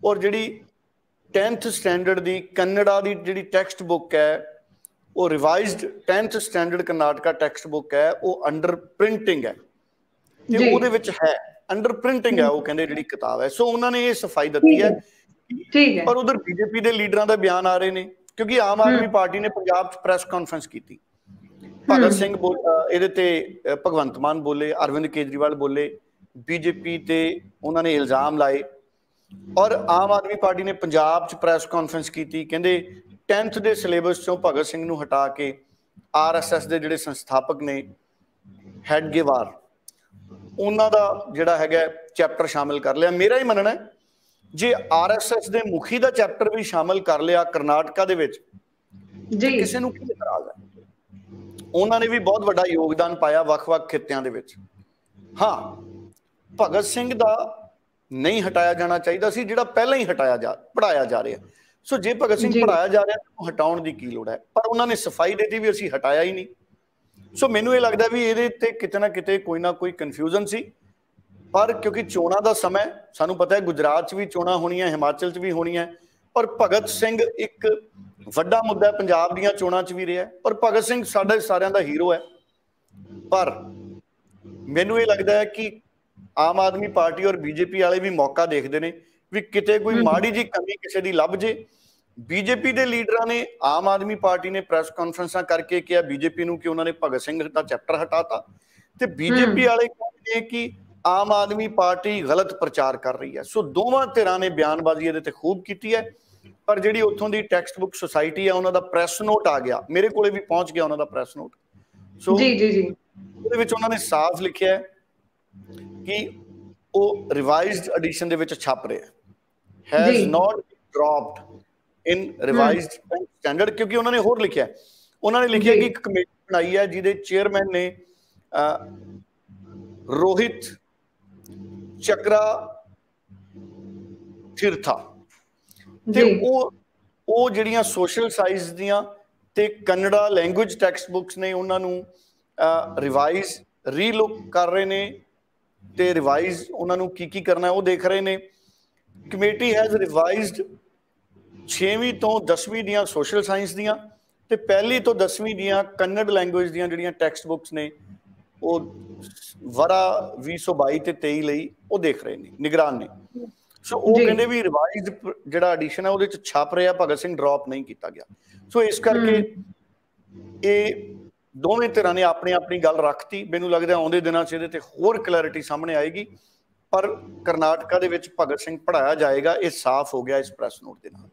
ਔਰ ਜਿਹੜੀ 10th ਸਟੈਂਡਰਡ ਦੀ ਕੰਨੜਾ ਦੀ ਜਿਹੜੀ ਟੈਕਸਟ ਬੁੱਕ ਹੈ, ਉਹ revised 10th standard Karnataka text book ਹੈ, ਉਹ ਅੰਡਰ ਪ੍ਰਿੰਟਿੰਗ ਹੈ ਤੇ ਉਹਦੇ ਵਿੱਚ ਹੈ ਅੰਡਰ ਪ੍ਰਿੰਟਿੰਗ ਹੈ ਉਹ ਕਹਿੰਦੇ ਜਿਹੜੀ ਕਿਤਾਬ ਹੈ। ਸੋ ਉਹਨਾਂ ਨੇ ਇਹ ਸਫਾਈ ਦਿੱਤੀ ਹੈ। ਪਰ ਉਧਰ ਬੀਜੇਪੀ ਦੇ ਲੀਡਰਾਂ ਦਾ ਬਿਆਨ ਆ ਰਹੇ ਨੇ, ਕਿਉਂਕਿ ਆਮ ਆਦਮੀ ਪਾਰਟੀ ਨੇ ਪੰਜਾਬ 'ਚ ਪ੍ਰੈਸ ਕਾਨਫਰੰਸ ਕੀਤੀ, ਭਗਤ ਸਿੰਘ ਇਹਦੇ ਤੇ ਭਗਵੰਤ ਮਾਨ ਬੋਲੇ, ਅਰਵਿੰਦ ਕੇਜਰੀਵਾਲ ਬੋਲੇ, ਬੀਜੇਪੀ ਤੇ ਉਹਨਾਂ ਨੇ ਇਲਜ਼ਾਮ ਲਾਏ ਔਰ ਆਮ ਆਦਮੀ ਪਾਰਟੀ ਨੇ ਪੰਜਾਬ 'ਚ ਪ੍ਰੈਸ ਕਾਨਫਰੰਸ ਕੀਤੀ, ਕਹਿੰਦੇ 10th ਦੇ ਸਿਲੇਬਸ ਚੋਂ ਭਗਤ ਸਿੰਘ ਨੂੰ ਹਟਾ ਕੇ RSS ਦੇ ਜਿਹੜੇ ਸੰਸਥਾਪਕ ਨੇ ਹੈਡਗੇਵਾਰ, ਉਹਨਾਂ ਦਾ ਜਿਹੜਾ ਹੈਗਾ ਚੈਪਟਰ ਸ਼ਾਮਿਲ ਕਰ ਲਿਆ। ਮੇਰਾ ਹੀ ਮੰਨਣਾ ਹੈ ਜੇ RSS ਦੇ ਮੁਖੀ ਦਾ ਚੈਪਟਰ ਵੀ ਸ਼ਾਮਿਲ ਕਰ ਲਿਆ ਕਰਨਾਟਕਾ ਦੇ ਵਿੱਚ, ਕਿਸੇ ਨੂੰ ਕੀ ਇਤਰਾਜ਼ ਹੈ? ਉਹਨਾਂ ਨੇ ਵੀ ਬਹੁਤ ਵੱਡਾ ਯੋਗਦਾਨ ਪਾਇਆ ਵੱਖ-ਵੱਖ ਖਿੱਤਿਆਂ ਦੇ ਵਿੱਚ। ਹਾਂ, ਭਗਤ ਸਿੰਘ ਦਾ ਨਹੀਂ ਹਟਾਇਆ ਜਾਣਾ ਚਾਹੀਦਾ ਸੀ, ਜਿਹੜਾ ਪਹਿਲਾਂ ਹੀ ਪੜਾਇਆ ਜਾ ਰਿਹਾ। ਸੋ ਜੇ ਭਗਤ ਸਿੰਘ ਪੜਾਇਆ ਜਾ ਰਿਹਾ ਤਾਂ ਹਟਾਉਣ ਦੀ ਕੀ ਲੋੜ ਹੈ? ਪਰ ਉਹਨਾਂ ਨੇ ਸਫਾਈ ਦੇ ਦਿੱਤੀ ਵੀ ਅਸੀਂ ਹਟਾਇਆ ਹੀ ਨਹੀਂ। ਸੋ ਮੈਨੂੰ ਇਹ ਲੱਗਦਾ ਵੀ ਇਹਦੇ ਤੇ ਕਿਤੇ ਨਾ ਕਿਤੇ ਕੋਈ ਨਾ ਕੋਈ ਕਨਫਿਊਜ਼ਨ ਸੀ। ਪਰ ਕਿਉਂਕਿ ਚੋਣਾਂ ਦਾ ਸਮਾਂ, ਸਾਨੂੰ ਪਤਾ ਹੈ ਗੁਜਰਾਤ 'ਚ ਵੀ ਚੋਣਾਂ ਹੋਣੀਆਂ, ਹਿਮਾਚਲ 'ਚ ਵੀ ਹੋਣੀਆਂ, ਔਰ ਭਗਤ ਸਿੰਘ ਇੱਕ ਵੱਡਾ ਮੁੱਦਾ ਪੰਜਾਬ ਦੀਆਂ ਚੋਣਾਂ 'ਚ ਵੀ ਰਿਹਾ। ਔਰ ਭਗਤ ਸਿੰਘ ਸਾਡੇ ਸਾਰਿਆਂ ਦਾ ਹੀਰੋ ਹੈ। ਪਰ ਮੈਨੂੰ ਇਹ ਲੱਗਦਾ ਹੈ ਕਿ ਆਮ ਆਦਮੀ ਪਾਰਟੀ ਔਰ BJP ਵਾਲੇ ਵੀ ਮੌਕਾ ਦੇਖਦੇ ਨੇ ਵੀ ਕਿਤੇ ਕੋਈ ਮਾੜੀ ਜਿਹੀ ਕਮੀ ਕਿਸੇ ਦੀ ਲੱਭ ਜੇ। BJP ਦੇ ਲੀਡਰਾਂ ਨੇ, ਆਮ ਆਦਮੀ ਪਾਰਟੀ ਨੇ ਪ੍ਰੈਸ ਕਾਨਫਰੰਸਾਂ ਕਰਕੇ ਕਿਹਾ BJP ਨੂੰ ਕਿ ਉਹਨਾਂ ਨੇ ਭਗਤ ਸਿੰਘ ਦਾ ਚੈਪਟਰ ਹਟਾਤਾ, ਤੇ BJP ਵਾਲੇ ਕਹਿੰਦੇ ਕਿ ਆਮ ਆਦਮੀ ਪਾਰਟੀ ਗਲਤ ਪ੍ਰਚਾਰ ਕਰ ਰਹੀ ਹੈ। ਸੋ ਦੋਵਾਂ ਧਿਰਾਂ ਨੇ ਬਿਆਨਬਾਜ਼ੀ ਇਹਦੇ ਤੇ ਖੂਬ ਕੀਤੀ ਹੈ। ਪਰ ਜਿਹੜੀ ਉੱਥੋਂ ਦੀ ਟੈਕਸਟ ਬੁੱਕ ਸੁਸਾਇਟੀ ਹੈ, ਉਹਨਾਂ ਦਾ ਪ੍ਰੈਸ ਨੋਟ ਆ ਗਿਆ, ਮੇਰੇ ਕੋਲੇ ਵੀ ਪਹੁੰਚ ਗਿਆ ਉਹਨਾਂ ਦਾ ਪ੍ਰੈਸ ਨੋਟ। ਸੋ ਉਹਦੇ ਵਿੱਚ ਉਹਨਾਂ ਨੇ ਸਾਫ਼ ਲਿਖਿਆ ਕਿ ਉਹ ਰਿਵਾਈਜ਼ਡ ਐਡੀਸ਼ਨ ਦੇ ਵਿੱਚ ਛਪ ਰਿਹਾ, has not dropped in revised standard. ਕਿਉਂਕਿ ਉਹਨਾਂ ਨੇ ਹੋਰ ਲਿਖਿਆ, ਉਹਨਾਂ ਨੇ ਲਿਖਿਆ ਕਿ ਇੱਕ ਕਮੇਟੀ ਬਣਾਈ ਹੈ ਜਿਹਦੇ ਚੇਅਰਮੈਨ ਨੇ ਰੋਹਿਤ ਚੱਕਰਾ ਥਿਰਥਾ, ਤੇ ਉਹ ਜਿਹੜੀਆਂ ਸੋਸ਼ਲ ਸਾਇੰਸ ਦੀਆਂ ਤੇ ਕੰਨੜਾ ਲੈਂਗੁਏਜ ਟੈਕਸਟ ਬੁੱਕਸ ਨੇ ਉਹਨਾਂ ਨੂੰ ਰਿਵਾਈਜ਼ ਰੀਲੁੱਕ ਕਰ ਰਹੇ ਨੇ, ਤੇ ਰਿਵਾਈਜ਼ ਉਹਨਾਂ ਨੂੰ ਕੀ ਕਰਨਾ ਉਹ ਦੇਖ ਰਹੇ ਨੇ। ਕਮੇਟੀ ਹੈਜ਼ ਰਿਵਾਈਜ਼ਡ 6ਵੀਂ ਤੋਂ 10ਵੀਂ ਦੀਆਂ ਸੋਸ਼ਲ ਸਾਇੰਸ ਦੀਆਂ ਤੇ 1 ਤੋਂ 10ਵੀਂ ਦੀਆਂ ਕੰਨੜ ਲੈਂਗੁਏਜ ਦੀਆਂ ਜਿਹੜੀਆਂ ਟੈਕਸਟ ਬੁੱਕਸ ਨੇ ਉਹ ਵਰਾ 2022 ਤੇ 23 ਲਈ ਉਹ ਦੇਖ ਰਹੇ ਨੇ, ਨਿਗਰਾਨ ਨੇ। ਸੋ ਉਹ ਕਹਿੰਦੇ ਵੀ ਰਿਵਾਈਜ਼ਡ ਜਿਹੜਾ ਐਡੀਸ਼ਨ ਹੈ ਉਹਦੇ ਚ ਛਪ ਰਿਹਾ, ਭਗਤ ਸਿੰਘ ਡ੍ਰੌਪ ਨਹੀਂ ਕੀਤਾ ਗਿਆ। ਸੋ ਇਸ ਕਰਕੇ ਇਹ ਦੋਵੇਂ ਧਿਰਾਂ ਨੇ ਆਪਣੀ ਆਪਣੀ ਗੱਲ ਰੱਖਤੀ। ਮੈਨੂੰ ਲੱਗਦਾ ਆਉਂਦੇ ਦਿਨਾਂ 'ਚ ਇਹਦੇ ਤੇ ਹੋਰ ਕਲੈਰਿਟੀ ਸਾਹਮਣੇ ਆਏਗੀ। ਪਰ ਕਰਨਾਟਕਾ ਦੇ ਵਿੱਚ ਭਗਤ ਸਿੰਘ ਪੜਾਇਆ ਜਾਏਗਾ, ਇਹ ਸਾਫ਼ ਹੋ ਗਿਆ ਇਸ ਪ੍ਰੈਸ ਨੋਟ ਦੇ ਨਾਲ।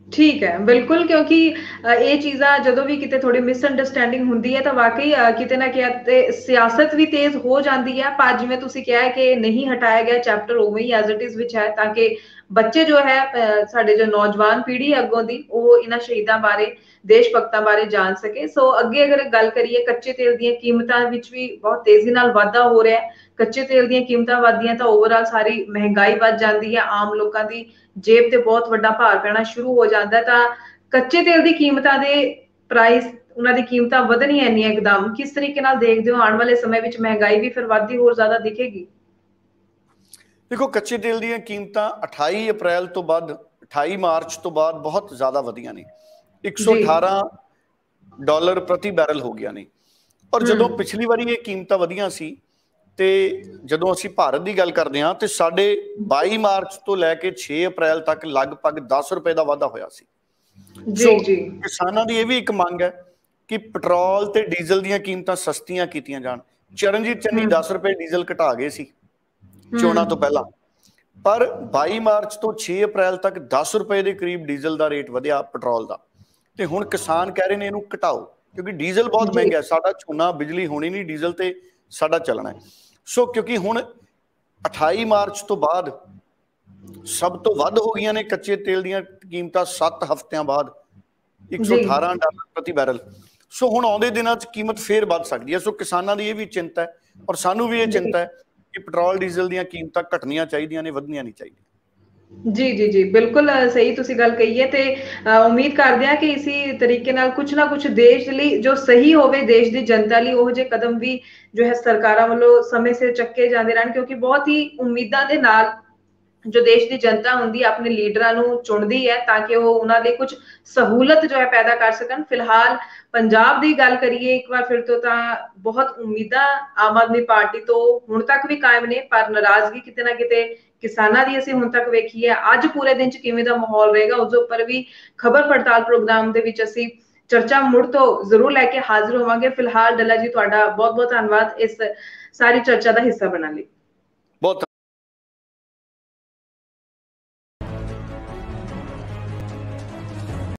ਠੀਕ ਹੈ, ਬਿਲਕੁਲ, ਕਿਉਂਕਿ ਇਹ ਚੀਜ਼ਾਂ ਜਦੋਂ ਵੀ ਕਿਤੇ ਥੋੜੀ ਮਿਸਅੰਡਰਸਟੈਂਡਿੰਗ ਹੁੰਦੀ ਹੈ ਤਾਂ ਵਾਕਈ ਕਿਤੇ ਨਾ ਕਿਤੇ ਸਿਆਸਤ ਵੀ ਤੇਜ਼ ਹੋ ਜਾਂਦੀ ਹੈ। ਪਰ ਜਿਵੇਂ ਤੁਸੀਂ ਕਿਹਾ ਕਿ ਨਹੀਂ ਹਟਾਇਆ ਗਿਆ ਚੈਪਟਰ, ਉਵੇਂ ਹੀ ਐਜ਼ ਇਟ ਇਜ਼ ਵਿੱਚ ਹੈ, ਤਾਂ ਕਿ ਬੱਚੇ ਜੋ ਹੈ ਸਾਡੇ ਜੋ ਨੌਜਵਾਨ ਪੀੜ੍ਹੀ ਅੱਗੋਂ ਦੀ, ਉਹ ਇਹਨਾਂ ਸ਼ਹੀਦਾਂ ਬਾਰੇ, ਦੇਸ਼ ਭਗਤਾਂ ਬਾਰੇ ਜਾਣ ਸਕੇ। ਸੋ ਅੱਗੇ ਅਗਰ ਗੱਲ ਕਰੀਏ, ਕੱਚੇ ਤੇਲ ਦੀਆਂ ਕੀਮਤਾਂ ਵਿੱਚ ਵੀ ਬਹੁਤ ਤੇਜ਼ੀ ਨਾਲ ਵਾਧਾ ਹੋ ਰਿਹਾ ਹੈ। ਕੱਚੇ ਤੇਲ ਦੀਆਂ ਕੀਮਤਾਂ ਵੱਧਦੀਆਂ ਤਾਂ ਓਵਰਆਲ ਸਾਰੀ ਮਹਿੰਗਾਈ ਵੱਧ ਜਾਂਦੀ ਹੈ, ਆਮ ਲੋਕਾਂ ਦੀ ਜੇਬ ਤੇ ਬਹੁਤ ਵੱਡਾ ਭਾਰ ਪੈਣਾ ਸ਼ੁਰੂ ਹੋ ਜਾਂਦਾ। ਤਾਂ ਕੱਚੇ ਤੇਲ ਦੀ ਕੀਮਤਾਂ ਦੇ ਪ੍ਰਾਈਸ, ਉਹਨਾਂ ਦੀ ਕੀਮਤਾਂ ਵਧਣੀਆਂ ਇੰਨੀਆਂ ਇੱਕਦਮ, ਕਿਸ ਤਰੀਕੇ ਨਾਲ ਦੇਖਦੇ ਹੋ? ਆਉਣ ਵਾਲੇ ਸਮੇਂ ਵਿੱਚ ਮਹਿੰਗਾਈ ਵੀ ਫਿਰ ਵੱਧਦੀ ਹੋਰ ਜ਼ਿਆਦਾ ਦਿਖੇਗੀ? ਦੇਖੋ, ਕੱਚੇ ਤੇਲ ਦੀਆਂ ਕੀਮਤਾਂ 28 ਅਪ੍ਰੈਲ ਤੋਂ ਬਾਅਦ, 28 ਮਾਰਚ ਤੋਂ ਬਾਅਦ ਬਹੁਤ ਜ਼ਿਆਦਾ ਵਧੀਆਂ ਨੇ, $118 ਪ੍ਰਤੀ ਬੈਰਲ ਹੋ ਗਿਆ ਨੇ। ਔਰ ਜਦੋਂ ਪਿਛਲੀ ਵਾਰੀ ਇਹ ਕੀਮਤਾਂ ਵਧੀਆਂ ਸੀ ਤੇ ਜਦੋਂ ਅਸੀਂ ਭਾਰਤ ਦੀ ਗੱਲ ਕਰਦੇ ਹਾਂ ਤੇ ਸਾਡੇ 22 ਮਾਰਚ ਤੋਂ ਲੈ ਕੇ 6 ਅਪ੍ਰੈਲ ਤੱਕ ਲਗਭਗ 10 ਰੁਪਏ ਦਾ ਵਾਧਾ ਹੋਇਆ ਸੀ। ਕਿਸਾਨਾਂ ਦੀ ਇਹ ਵੀ ਇੱਕ ਮੰਗ ਹੈ ਕਿ ਪੈਟਰੋਲ ਤੇ ਡੀਜ਼ਲ ਦੀਆਂ ਕੀਮਤਾਂ ਸਸਤੀਆਂ ਕੀਤੀਆਂ ਜਾਣ। ਚਰਨਜੀਤ ਚੰਨੀ 10 ਰੁਪਏ ਡੀਜ਼ਲ ਘਟਾ ਗਏ ਸੀ ਚੋਣਾਂ ਤੋਂ ਪਹਿਲਾਂ, ਪਰ 22 ਮਾਰਚ ਤੋਂ 6 ਅਪ੍ਰੈਲ ਤੱਕ 10 ਰੁਪਏ ਦੇ ਕਰੀਬ ਡੀਜ਼ਲ ਦਾ ਰੇਟ ਵਧਿਆ, ਪੈਟਰੋਲ ਦਾ। ਤੇ ਹੁਣ ਕਿਸਾਨ ਕਹਿ ਰਹੇ ਨੇ ਇਹਨੂੰ ਘਟਾਓ, ਕਿਉਂਕਿ ਡੀਜ਼ਲ ਬਹੁਤ ਮਹਿੰਗਾ ਹੈ। ਸਾਡਾ ਝੋਨਾ, ਬਿਜਲੀ ਹੋਣੀ ਨਹੀਂ, ਡੀਜ਼ਲ ਤੇ ਸਾਡਾ ਚੱਲਣਾ ਹੈ। ਸੋ ਕਿਉਂਕਿ ਹੁਣ 28 ਮਾਰਚ ਤੋਂ ਬਾਅਦ ਸਭ ਤੋਂ ਵੱਧ ਹੋ ਗਈਆਂ ਨੇ ਕੱਚੇ ਤੇਲ ਦੀਆਂ ਕੀਮਤਾਂ, 7 ਹਫ਼ਤਿਆਂ ਬਾਅਦ $118 ਪ੍ਰਤੀ ਬੈਰਲ। ਸੋ ਹੁਣ ਆਉਂਦੇ ਦਿਨਾਂ 'ਚ ਕੀਮਤ ਫੇਰ ਵੱਧ ਸਕਦੀ ਹੈ। ਸੋ ਕਿਸਾਨਾਂ ਦੀ ਇਹ ਵੀ ਚਿੰਤਾ ਹੈ, ਔਰ ਸਾਨੂੰ ਵੀ ਇਹ ਚਿੰਤਾ ਹੈ ਕਿ ਪੈਟਰੋਲ ਡੀਜ਼ਲ ਦੀਆਂ ਕੀਮਤਾਂ ਘਟਣੀਆਂ ਚਾਹੀਦੀਆਂ ਨੇ, ਵਧਣੀਆਂ ਨਹੀਂ ਚਾਹੀਦੀਆਂ। ਜੀ, ਬਿਲकुल सही तुसी गल कही है। ते उम्मीद करते हैं कि इसी तरीके नाल कुछ ना कुछ देश लई जो सही होवे, देश दी जनता लई ओह जे कदम भी जो है सरकारां वल्लों समय सिर चक्के जांदे रहन, क्योंकि बहुत ही उम्मीदां दे नाल जो देश की जनता होंदी अपने लीडरां नूं चुनदी है ताकि वो उन्हां दे कुछ सहूलत जो है पैदा कर सकन। फिलहाल पंजाब की गल करिए एक बार फिर तो बहुत उम्मीदां आम आदमी पार्टी तो हुण तक भी कायम ने, पर नाराजगी किते ना किते किसानां दी असीं हुण तक वेखी है। अज पूरे दिन च किवें दा माहौल रहेगा उस उपर भी खबर पड़ताल प्रोग्राम दे विच असीं चर्चा मुड़ तो जरूर लैके हाजिर होवांगे। फिलहाल डल्ला जी तुहाडा बहुत बहुत धन्नवाद इस सारी चर्चा का हिस्सा बनने लई।